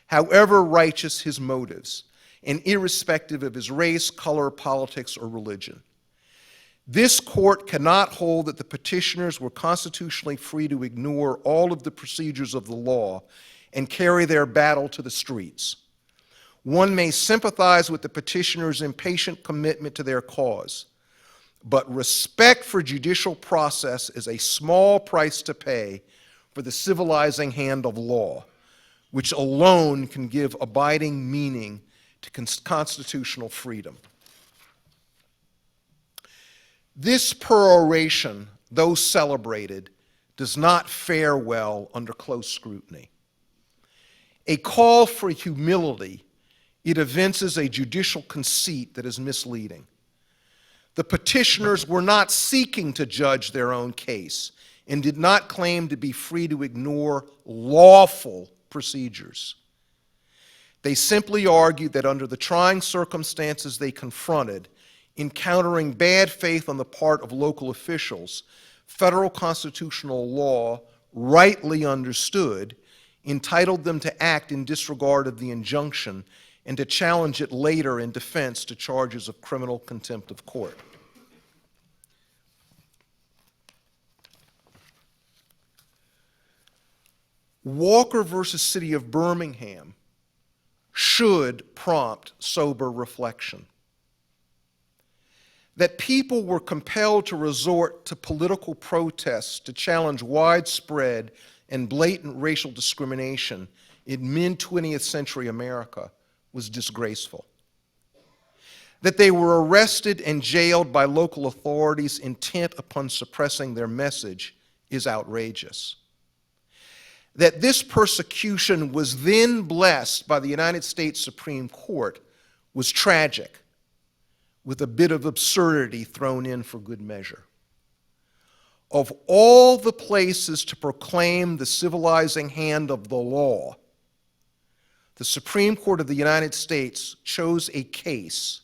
however righteous his motives, and irrespective of his race, color, politics, or religion. This court cannot hold that the petitioners were constitutionally free to ignore all of the procedures of the law and carry their battle to the streets. One may sympathize with the petitioners' impatient commitment to their cause, but respect for judicial process is a small price to pay for the civilizing hand of law, which alone can give abiding meaning to constitutional freedom. This peroration, though celebrated, does not fare well under close scrutiny. A call for humility, it evinces a judicial conceit that is misleading. The petitioners were not seeking to judge their own case and did not claim to be free to ignore lawful procedures. They simply argued that under the trying circumstances they confronted, encountering bad faith on the part of local officials, federal constitutional law, rightly understood, entitled them to act in disregard of the injunction and to challenge it later in defense to charges of criminal contempt of court. Walker versus City of Birmingham should prompt sober reflection. That people were compelled to resort to political protests to challenge widespread and blatant racial discrimination in mid-20th century America was disgraceful. That they were arrested and jailed by local authorities intent upon suppressing their message is outrageous. That this persecution was then blessed by the United States Supreme Court was tragic, with a bit of absurdity thrown in for good measure. Of all the places to proclaim the civilizing hand of the law, the Supreme Court of the United States chose a case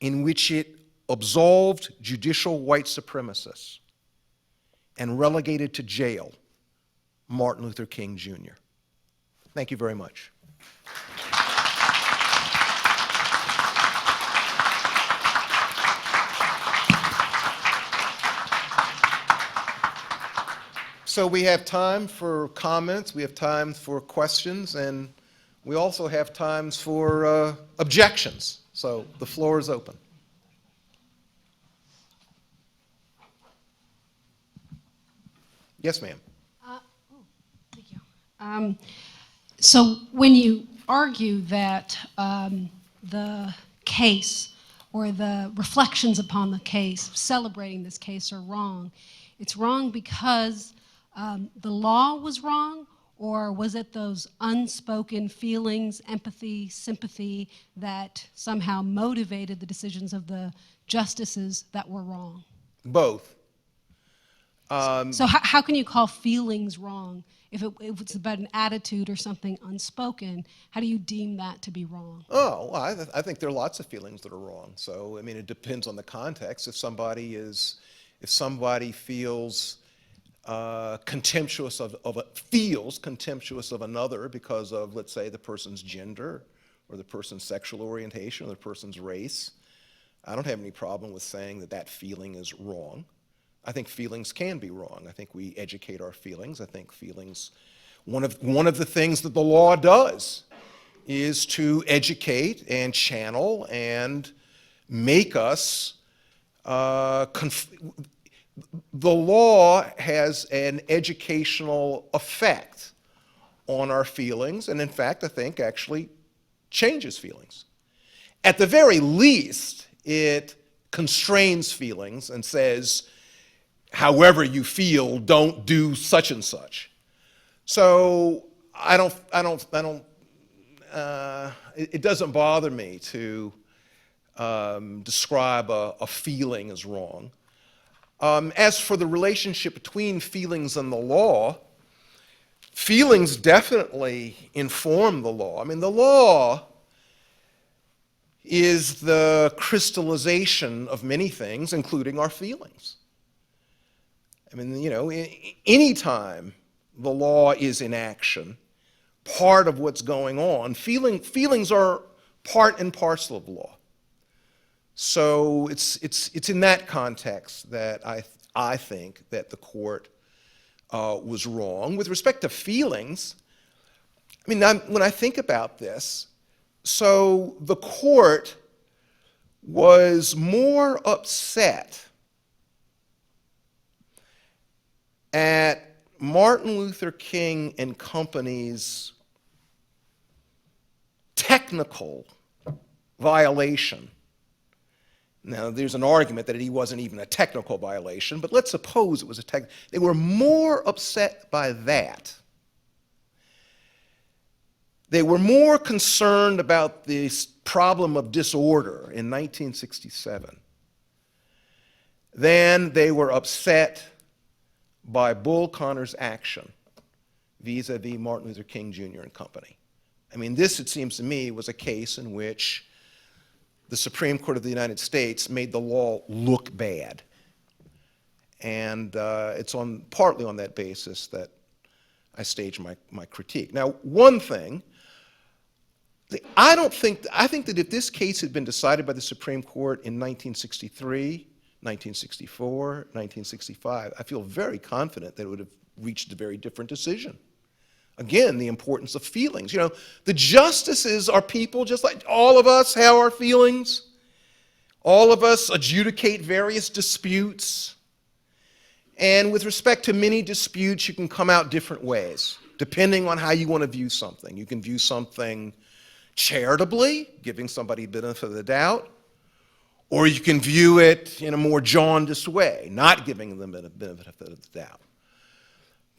in which it absolved judicial white supremacists and relegated to jail Martin Luther King Jr. Thank you very much. So we have time for comments, we have time for questions, and we also have times for objections. So the floor is open. Yes, ma'am. Thank you. So when you argue that the case or the reflections upon the case, celebrating this case, are wrong, it's wrong because the law was wrong, or was it those unspoken feelings, empathy, sympathy, that somehow motivated the decisions of the justices that were wrong? Both. So how can you call feelings wrong if it's about an attitude or something unspoken? How do you deem that to be wrong? Oh, well, I think there are lots of feelings that are wrong. So, I mean, it depends on the context. If somebody feels contemptuous feels contemptuous of another because of, let's say, the person's gender or the person's sexual orientation or the person's race, I don't have any problem with saying that that feeling is wrong. I think feelings can be wrong. I think we educate our feelings. I think feelings, one of the things that the law does is to educate and channel and make us the law has an educational effect on our feelings, and in fact, I think actually changes feelings. At the very least, it constrains feelings and says, however you feel, don't do such and such. So it doesn't bother me to describe a feeling as wrong. As for the relationship between feelings and the law, feelings definitely inform the law. I mean, the law is the crystallization of many things, including our feelings. I mean, you know, any time the law is in action, part of what's going on, feelings are part and parcel of law. So it's in that context that I think that the court was wrong. With respect to feelings, I mean, when I think about this, so the court was more upset at Martin Luther King and Company's technical violation. Now, there's an argument that he wasn't even a technical violation, but let's suppose it was a technical. They were more upset by that. They were more concerned about this problem of disorder in 1967 than they were upset by Bull Connor's action vis-a-vis Martin Luther King Jr. and Company. I mean, this, it seems to me, was a case in which the Supreme Court of the United States made the law look bad. And it's partly on that basis that I stage my critique. Now, one thing, I think that if this case had been decided by the Supreme Court in 1963, 1964, 1965, I feel very confident that it would have reached a very different decision. Again, the importance of feelings. You know, the justices are people just like all of us have our feelings. All of us adjudicate various disputes. And with respect to many disputes, you can come out different ways, depending on how you want to view something. You can view something charitably, giving somebody benefit of the doubt, or you can view it in a more jaundiced way, not giving them the benefit of the doubt.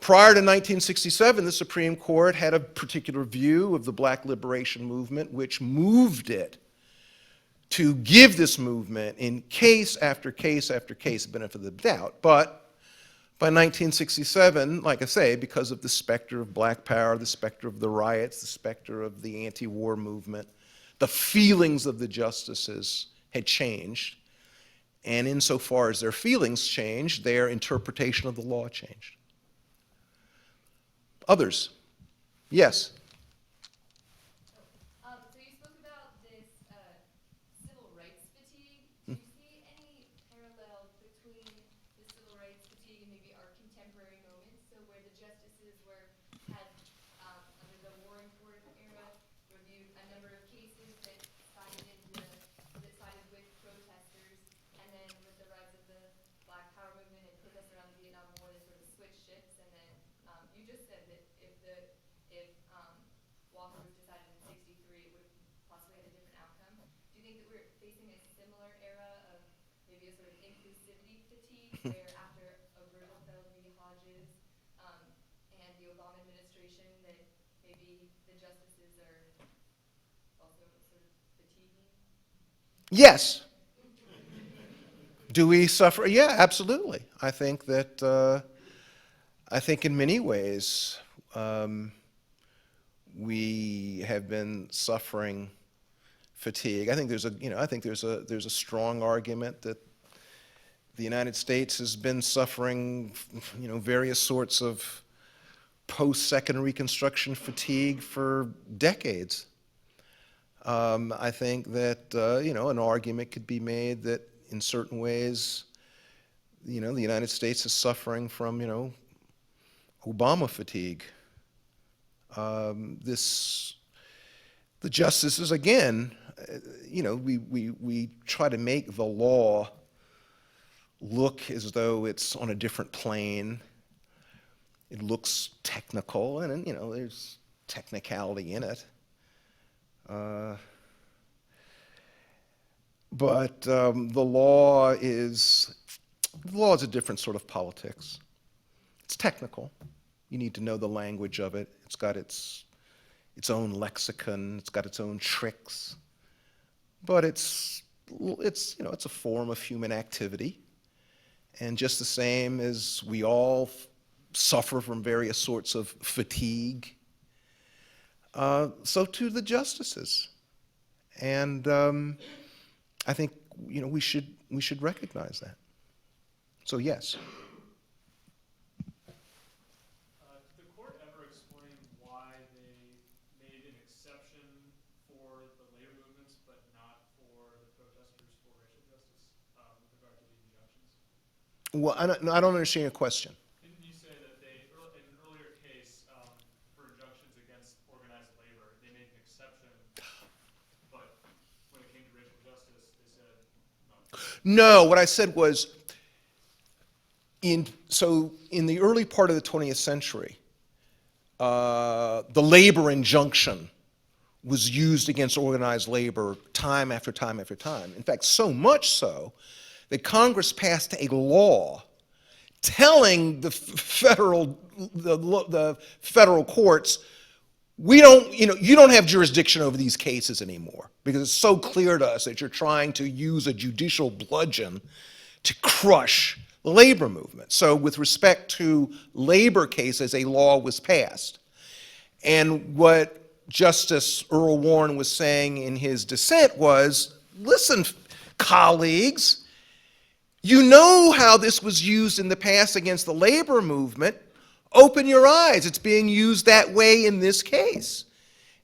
Prior to 1967, the Supreme Court had a particular view of the Black liberation movement, which moved it to give this movement in case after case after case benefit of the doubt. But by 1967, like I say, because of the specter of black power, the specter of the riots, the specter of the anti-war movement, the feelings of the justices had changed. And insofar as their feelings changed, their interpretation of the law changed. Others? Yes? So you spoke about this civil rights fatigue. Do you see any parallel between the civil rights fatigue and maybe our contemporary moments? So where justices had under the Warren Court era reviewed a number of cases that sided with protesters, and then with the rise of the Black Power movement and protests around the Vietnam War, they sort of switched ships. And then you just said that if Walker was decided in '63, it would have possibly had a different outcome. Do you think that we're facing a similar era of maybe a sort of inclusivity fatigue, where after Obergefell v. Hodges and the Obama administration, that maybe the justices are also sort of fatiguing? Yes. Do we suffer? Yeah, absolutely. I think that, I think in many ways, we have been suffering fatigue. I think there's a strong argument that the United States has been suffering, various sorts of post-Second Reconstruction fatigue for decades. I think that, an argument could be made that in certain ways, the United States is suffering from, Obama fatigue. The justices, again, we try to make the law look as though it's on a different plane. It looks technical, and, there's technicality in it. But the law is a different sort of politics. It's technical. You need to know the language of it. It's got its own lexicon. It's got its own tricks. But it's a form of human activity. And just the same as we all suffer from various sorts of fatigue, so too the justices. And I think we should recognize that. So yes. Did the court ever explain why they made an exception for the labor movements but not for the protesters for racial justice with regard to the injunctions? Well, I don't understand your question. Didn't you say that they, in an earlier case for injunctions against organized labor, they made an exception, but when it came to racial justice, they said no? No, what I said was, in the early part of the 20th century, the labor injunction was used against organized labor time after time after time. In fact, so much so that Congress passed a law telling the federal courts, you don't have jurisdiction over these cases anymore, because it's so clear to us that you're trying to use a judicial bludgeon to crush the labor movement. So with respect to labor cases, a law was passed. And what Justice Earl Warren was saying in his dissent was, listen, colleagues, you know how this was used in the past against the labor movement. Open your eyes. It's being used that way in this case.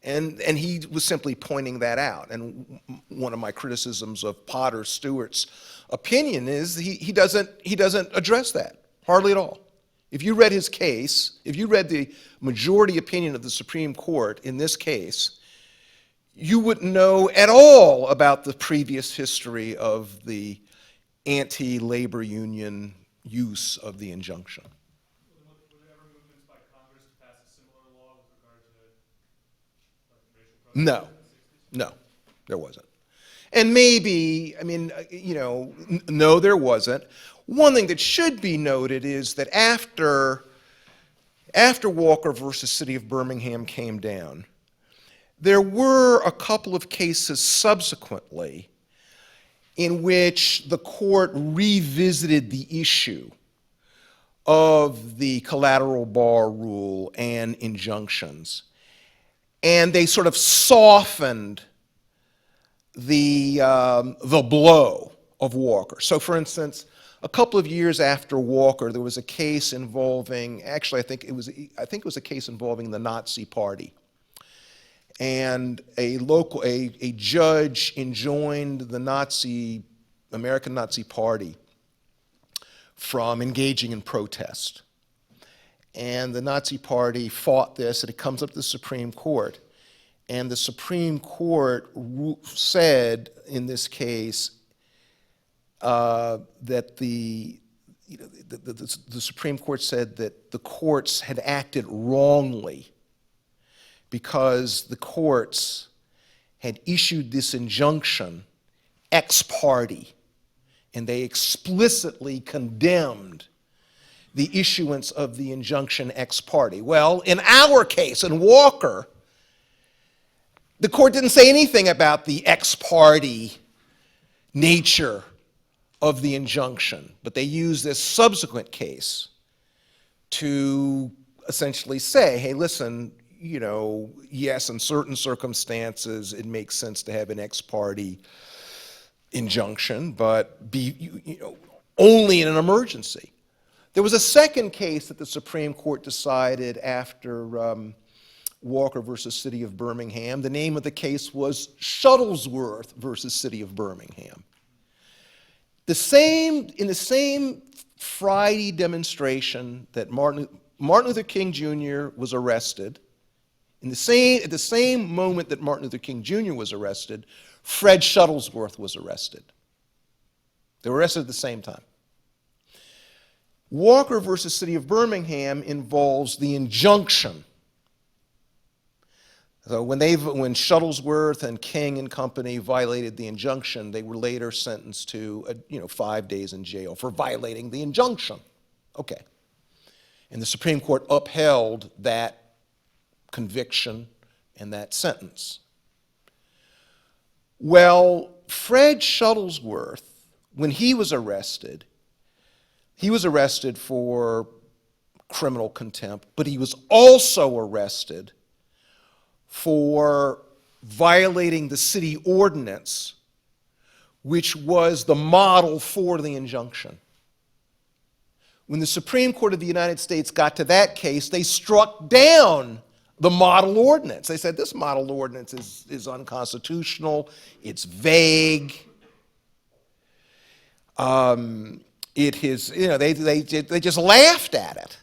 And he was simply pointing that out. And one of my criticisms of Potter Stewart's opinion is he doesn't address that, hardly at all. If you read his case, if you read the majority opinion of the Supreme Court in this case, you wouldn't know at all about the previous history of the anti-labor union use of the injunction. Were there ever movements by Congress to pass a similar law with regard to racial protest No, in the 60s? no, there wasn't. And maybe, no, there wasn't. One thing that should be noted is that after Walker versus City of Birmingham came down, there were a couple of cases subsequently in which the court revisited the issue of the Collateral Bar Rule and injunctions. And they sort of softened the blow of Walker. So for instance, a couple of years after Walker, there was a case involving, actually I think it was a case involving the Nazi Party. And a judge enjoined the American Nazi Party from engaging in protest. and the Nazi Party fought this, and it comes up to the Supreme Court. And the Supreme Court said in this case that the Supreme Court said that the courts had acted wrongly because the courts had issued this injunction ex parte, and they explicitly condemned the issuance of the injunction ex parte. Well, in our case, in Walker, the court didn't say anything about the ex parte nature of the injunction, but they used this subsequent case to essentially say, hey, listen, you know, yes, in certain circumstances it makes sense to have an ex parte injunction, but only in an emergency. There was a second case that the Supreme Court decided after Walker versus City of Birmingham. The name of the case was Shuttlesworth versus City of Birmingham. In the same Friday demonstration that Martin Luther King Jr. was arrested, at the same moment that Martin Luther King Jr. was arrested, Fred Shuttlesworth was arrested. They were arrested at the same time. Walker versus City of Birmingham involves the injunction. So when Shuttlesworth and King and company violated the injunction, they were later sentenced to 5 days in jail for violating the injunction. Okay. And the Supreme Court upheld that conviction and that sentence. Well, Fred Shuttlesworth, when he was arrested for criminal contempt, but he was also arrested for violating the city ordinance, which was the model for the injunction. When the Supreme Court of the United States got to that case, they struck down the model ordinance. They said this model ordinance is unconstitutional, it's vague. It is, they just laughed at it.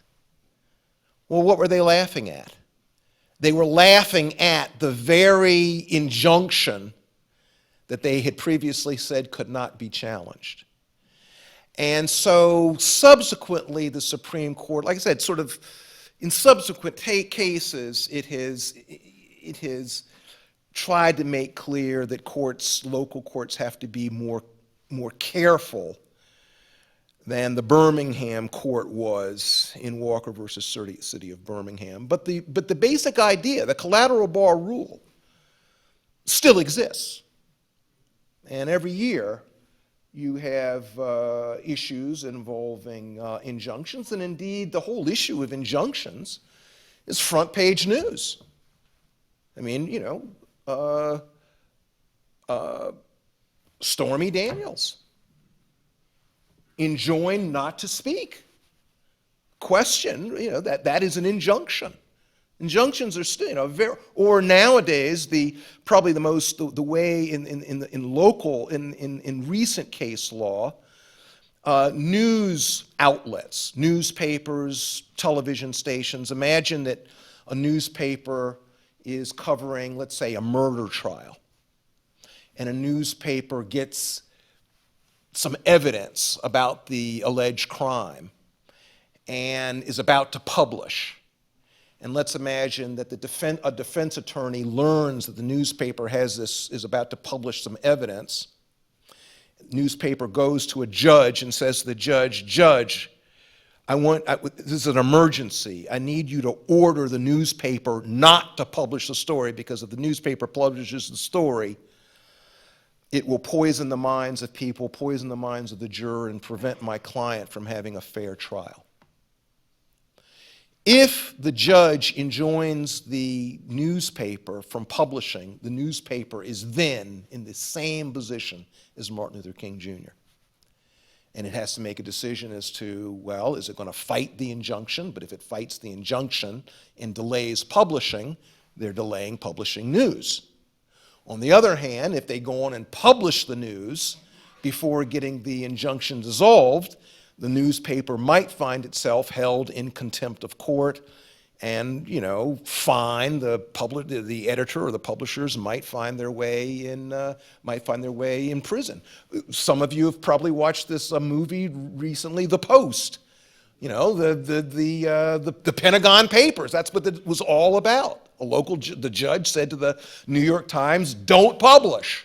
Well, what were they laughing at? They were laughing at the very injunction that they had previously said could not be challenged. And so subsequently, the Supreme Court, like I said, sort of in subsequent cases, it has tried to make clear that local courts have to be more careful than the Birmingham court was in Walker versus City of Birmingham. But the basic idea, the Collateral Bar Rule, still exists. And every year you have issues involving injunctions, and indeed the whole issue of injunctions is front page news. I mean, Stormy Daniels enjoined not to speak. Question, that is an injunction. Injunctions are still, or nowadays, probably the way in recent case law, news outlets, newspapers, television stations. Imagine that a newspaper is covering, let's say, a murder trial, and a newspaper gets some evidence about the alleged crime and is about to publish. And let's imagine that a defense attorney learns that the newspaper is about to publish some evidence. The newspaper goes to a judge and says to the judge, "Judge, this is an emergency. I need you to order the newspaper not to publish the story, because if the newspaper publishes the story, it will poison the minds of people, poison the minds of the juror, and prevent my client from having a fair trial." If the judge enjoins the newspaper from publishing, the newspaper is then in the same position as Martin Luther King Jr. And it has to make a decision as to, well, is it going to fight the injunction? But if it fights the injunction and delays publishing, they're delaying publishing news. On the other hand, if they go on and publish the news before getting the injunction dissolved, the newspaper might find itself held in contempt of court, and fine. The editor or the publishers might find their way in prison. Some of you have probably watched this movie recently, The Post. The Pentagon Papers. That's what it was all about. The judge said to the New York Times, "Don't publish."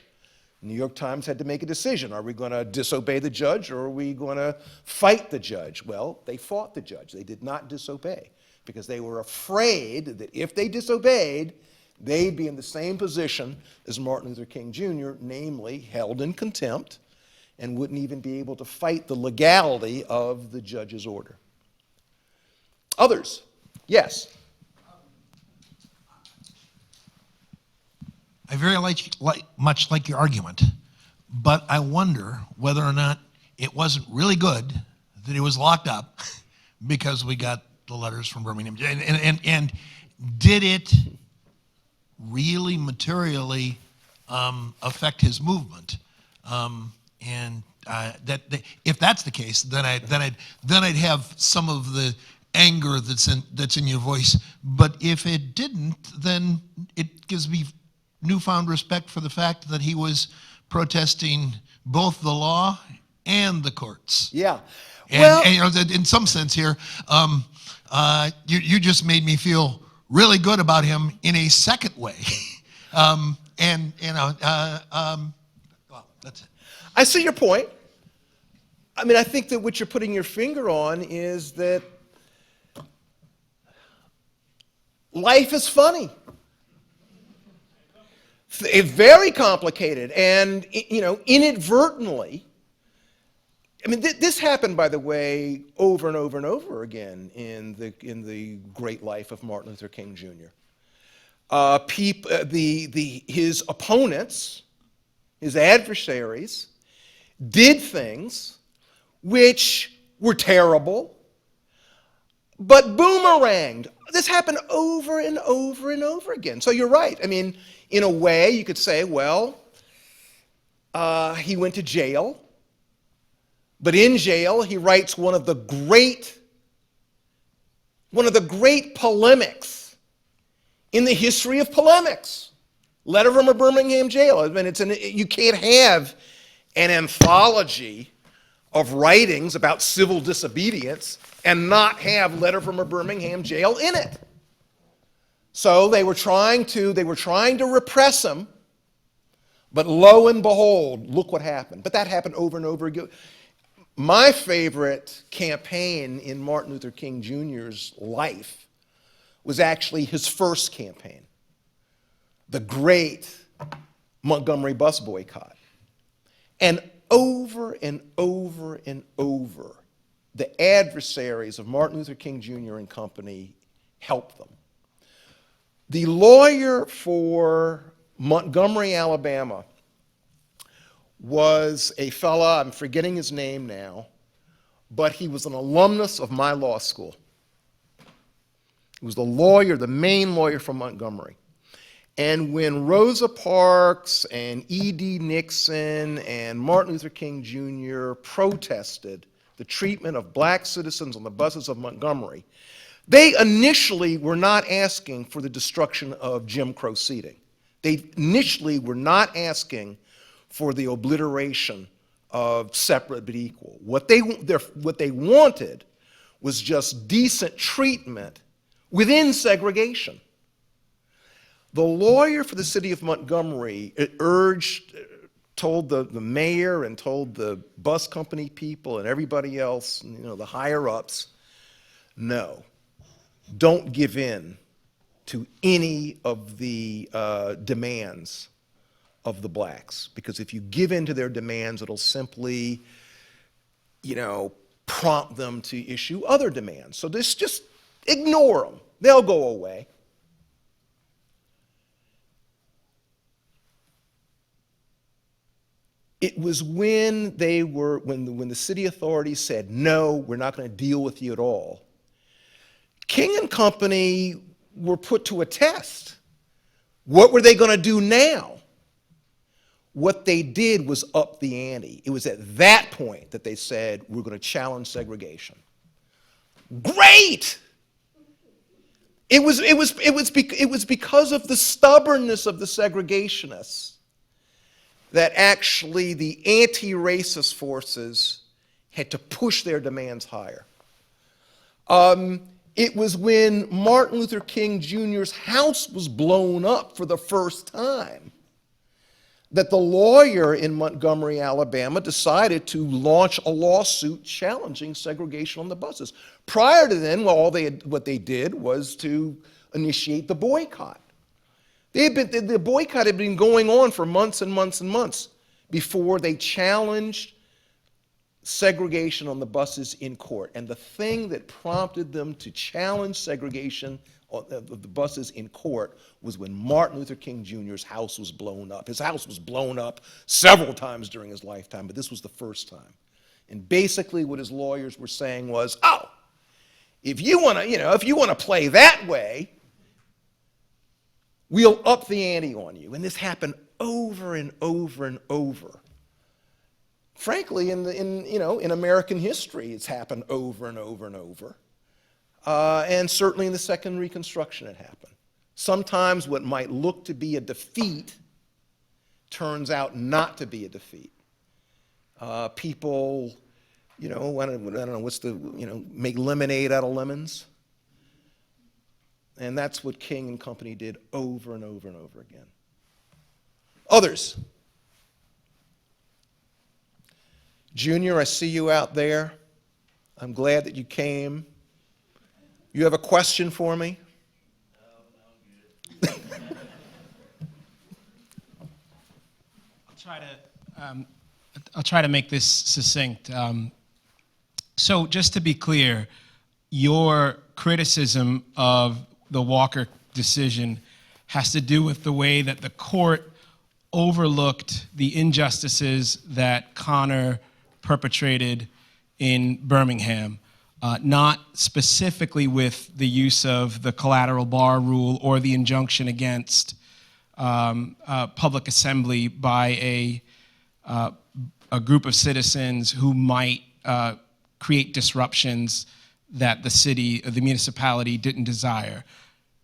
The New York Times had to make a decision. Are we going to disobey the judge, or are we going to fight the judge? Well, they fought the judge. They did not disobey, because they were afraid that if they disobeyed, they'd be in the same position as Martin Luther King Jr., namely held in contempt, and wouldn't even be able to fight the legality of the judge's order. Others? Yes. I very much like your argument, but I wonder whether or not it wasn't really good that he was locked up because we got the letters from Birmingham. And did it really materially affect his movement? If that's the case, then I'd have some of the anger that's in your voice. But if it didn't, then it gives me newfound respect for the fact that he was protesting both the law and the courts. Yeah. And in some sense here, you just made me feel really good about him in a second way. Well, that's it. I see your point. I mean, I think that what you're putting your finger on is that life is funny. It's very complicated, and inadvertently. I mean, this happened, by the way, over and over and over again in the great life of Martin Luther King Jr. His opponents, his adversaries, did things which were terrible, but boomeranged. This happened over and over and over again. So you're right. I mean, in a way, you could say, well, he went to jail, but in jail, he writes one of the great polemics in the history of polemics. Letter from a Birmingham jail. I mean, you can't have an anthology of writings about civil disobedience and not have Letter from a Birmingham jail in it. So they were trying to repress him, but lo and behold, look what happened. But that happened over and over again. My favorite campaign in Martin Luther King Jr.'s life was actually his first campaign, the great Montgomery bus boycott. And over and over and over, the adversaries of Martin Luther King Jr. and company helped them. The lawyer for Montgomery, Alabama, was a fella, I'm forgetting his name now, but he was an alumnus of my law school. He was the main lawyer from Montgomery. And when Rosa Parks and E.D. Nixon and Martin Luther King Jr. protested the treatment of black citizens on the buses of Montgomery, they initially were not asking for the destruction of Jim Crow seating. They initially were not asking for the obliteration of separate but equal. What they wanted was just decent treatment within segregation. The lawyer for the city of Montgomery told the mayor and told the bus company people and everybody else, the higher ups, no, don't give in to any of the demands of the blacks, because if you give in to their demands, it'll simply, prompt them to issue other demands. So just ignore them. They'll go away. It was when the city authorities said, no, we're not going to deal with you at all, King and company were put to a test. What were they going to do now? what they did was up the ante. It was at that point that they said, we're going to challenge segregation. Great! It was because of the stubbornness of the segregationists that actually the anti-racist forces had to push their demands higher. It was when Martin Luther King Jr.'s house was blown up for the first time that the lawyer in Montgomery, Alabama, decided to launch a lawsuit challenging segregation on the buses. Prior to then, well, what they did was to initiate the boycott. The boycott had been going on for months and months and months before they challenged segregation on the buses in court. And the thing that prompted them to challenge segregation of the buses in court was when Martin Luther King Jr.'s house was blown up. His house was blown up several times during his lifetime, but this was the first time. And basically what his lawyers were saying was, oh, if you want to play that way, we'll up the ante on you. And this happened over and over and over. Frankly, in American history, it's happened over and over and over. And certainly in the Second Reconstruction it happened. Sometimes what might look to be a defeat turns out not to be a defeat. People, I don't know, make lemonade out of lemons. And that's what King and company did over and over and over again. Others. Junior, I see you out there. I'm glad that you came. You have a question for me? I'll try to make this succinct. So just to be clear, your criticism of the Walker decision has to do with the way that the court overlooked the injustices that Connor perpetrated in Birmingham, not specifically with the use of the Collateral Bar Rule or the injunction against public assembly by a group of citizens who might create disruptions that the city or the municipality didn't desire.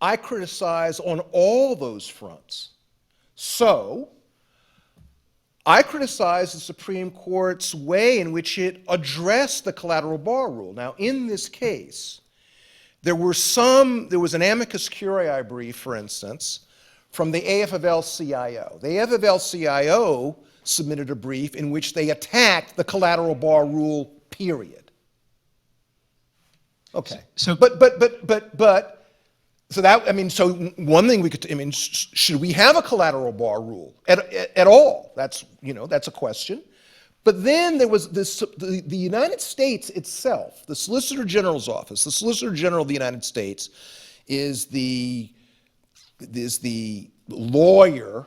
I criticize on all those fronts. So, I criticize the Supreme Court's way in which it addressed the Collateral Bar Rule. Now, in this case, there was an amicus curiae brief, for instance, from the AFL-CIO. The AFL-CIO submitted a brief in which they attacked the Collateral Bar Rule, period. Okay. So one thing we could, should we have a collateral bar rule at all? That's a question. But then there was the United States itself, the Solicitor General's office. The Solicitor General of the United States is the lawyer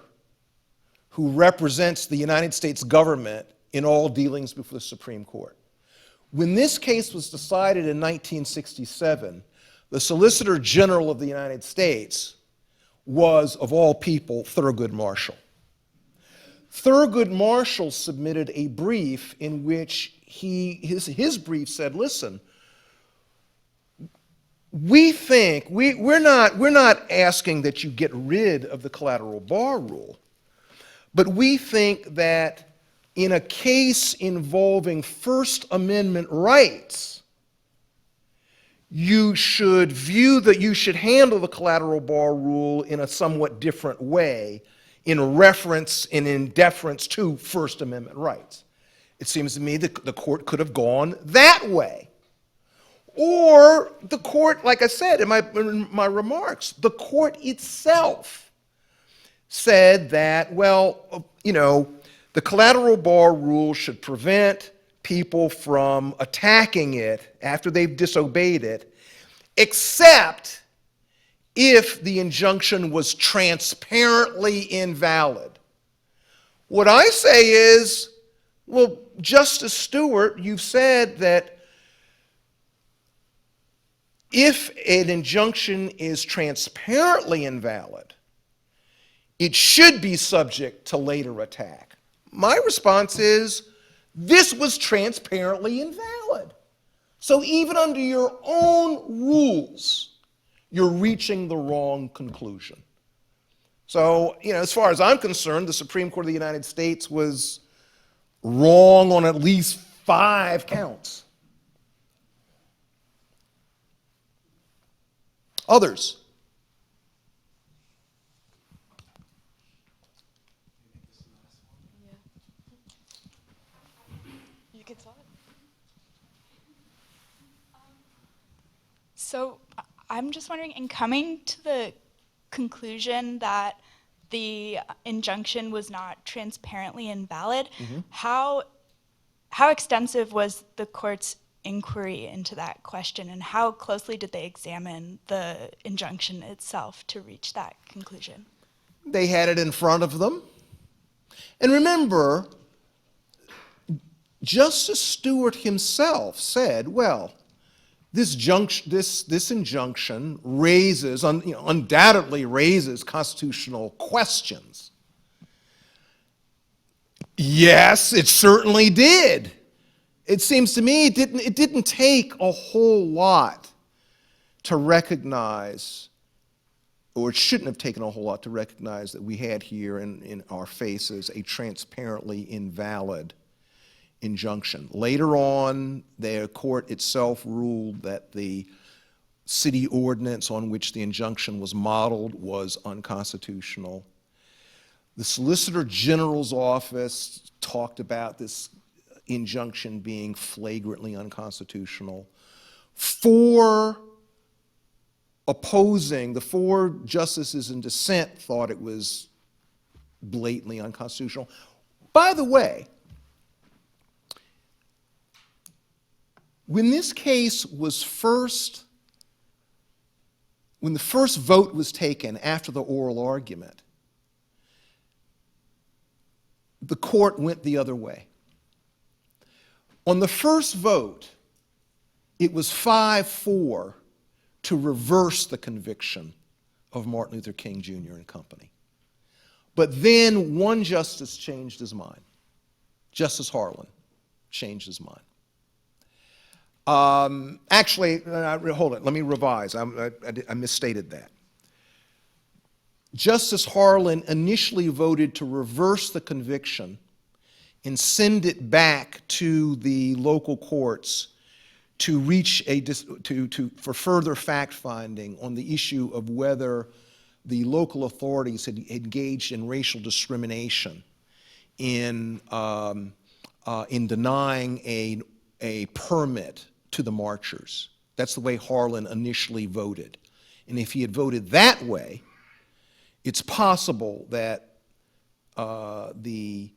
who represents the United States government in all dealings before the Supreme Court. When this case was decided in 1967, the Solicitor General of the United States was, of all people, Thurgood Marshall. Thurgood Marshall submitted a brief in which his brief said, listen, we're not asking that you get rid of the Collateral Bar Rule, but we think that in a case involving First Amendment rights, you should handle the Collateral Bar Rule in a somewhat different way in reference and in deference to First Amendment rights. It seems to me that the court could have gone that way. Or the court, like I said in my remarks, the court itself said that, the Collateral Bar Rule should prevent people from attacking it after they've disobeyed it, except if the injunction was transparently invalid. What I say is, well, Justice Stewart, you've said that if an injunction is transparently invalid, it should be subject to later attack. My response is, this was transparently invalid. So even under your own rules, you're reaching the wrong conclusion. So, as far as I'm concerned, the Supreme Court of the United States was wrong on at least 5 counts. Others? You can start. So I'm just wondering, in coming to the conclusion that the injunction was not transparently invalid, how extensive was the court's inquiry into that question, and how closely did they examine the injunction itself to reach that conclusion? They had it in front of them. And remember, Justice Stewart himself said, well, this injunction raises, undoubtedly raises constitutional questions. Yes, it certainly did. It seems to me it didn't take a whole lot to recognize, or it shouldn't have taken a whole lot to recognize, that we had here in our faces a transparently invalid injunction. Later on, the court itself ruled that the city ordinance on which the injunction was modeled was unconstitutional. The Solicitor General's office talked about this injunction being flagrantly unconstitutional. The 4 justices in dissent thought it was blatantly unconstitutional. By the way, when this case was when the first vote was taken after the oral argument, the court went the other way. On the first vote, it was 5-4 to reverse the conviction of Martin Luther King Jr. and company. But then one justice changed his mind. Justice Harlan changed his mind. Actually, hold it, let me revise. I misstated that. Justice Harlan initially voted to reverse the conviction and send it back to the local courts to reach for further fact-finding on the issue of whether the local authorities had engaged in racial discrimination in denying a permit to the marchers. That's the way Harlan initially voted. And if he had voted that way, it's possible that the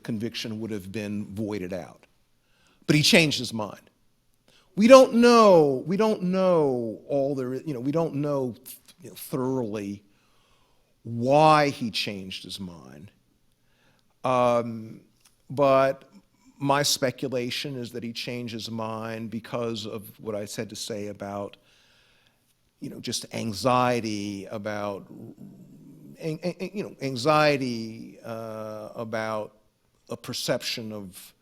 conviction would have been voided out. But he changed his mind. We don't know all there is, we don't know thoroughly why he changed his mind. But my speculation is that he changed his mind because of what I said to say about, just anxiety about, anxiety about a perception of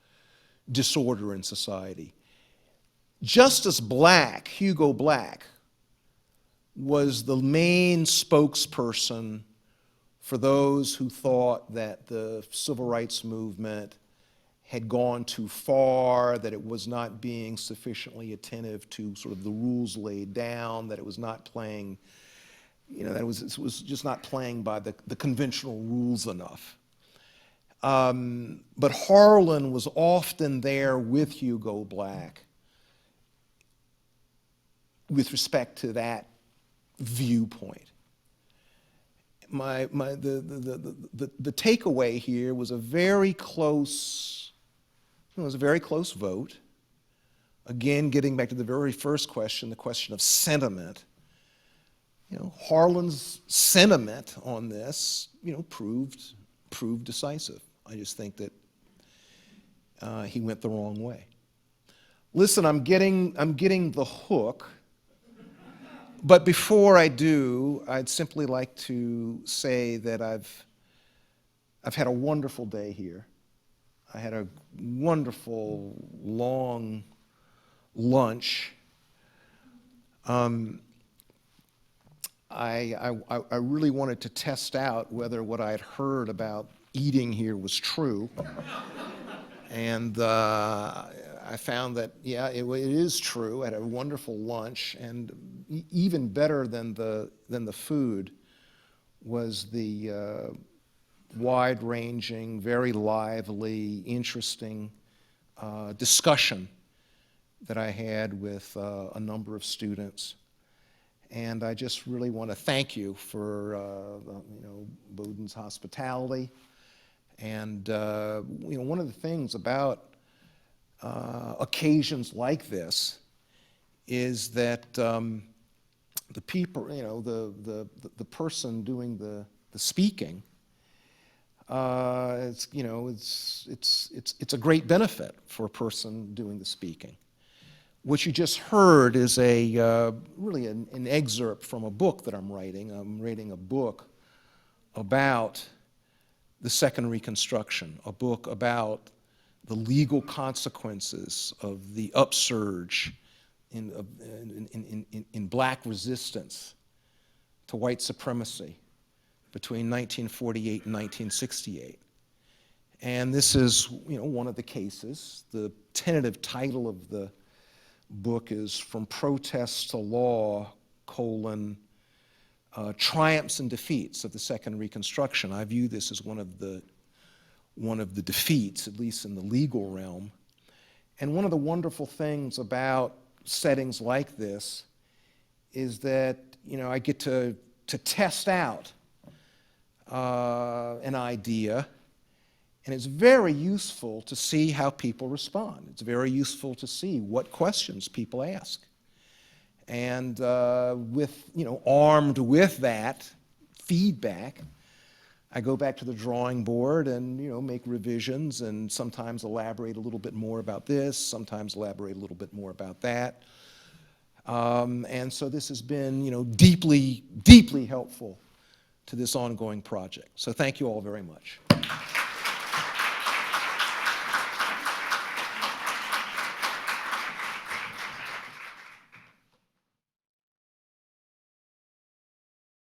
disorder in society. Justice Black, Hugo Black, was the main spokesperson for those who thought that the civil rights movement had gone too far, that it was not being sufficiently attentive to sort of the rules laid down, that it was not playing, that it was just not playing by the conventional rules enough. But Harlan was often there with Hugo Black with respect to that viewpoint. The takeaway here was a very close vote. Again, getting back to the very first question, the question of sentiment. Harlan's sentiment on this, proved decisive. I just think that he went the wrong way. Listen, I'm getting the hook. But before I do, I'd simply like to say that I've had a wonderful day here. I had a wonderful, long lunch. I really wanted to test out whether what I had heard about eating here was true. And I found that, yeah, it is true. I had a wonderful lunch, and even better than the food was the wide-ranging, very lively, interesting discussion that I had with a number of students. And I just really want to thank you for Bowdoin's hospitality. And one of the things about occasions like this is that the people, the person doing the speaking, it's a great benefit for a person doing the speaking. What you just heard is really an excerpt from a book that I'm writing. I'm writing a book about the Second Reconstruction, a book about the legal consequences of the upsurge in black resistance to white supremacy between 1948 and 1968. And this is, one of the cases. The tentative title of the book is From Protest to Law, Triumphs and Defeats of the Second Reconstruction. I view this as one of the defeats, at least in the legal realm. And one of the wonderful things about settings like this is that, I get to test out an idea, and it's very useful to see how people respond. It's very useful to see what questions people ask. And armed with that feedback, I go back to the drawing board and make revisions, and sometimes elaborate a little bit more about this, sometimes elaborate a little bit more about that. And so this has been deeply, deeply helpful to this ongoing project. So thank you all very much.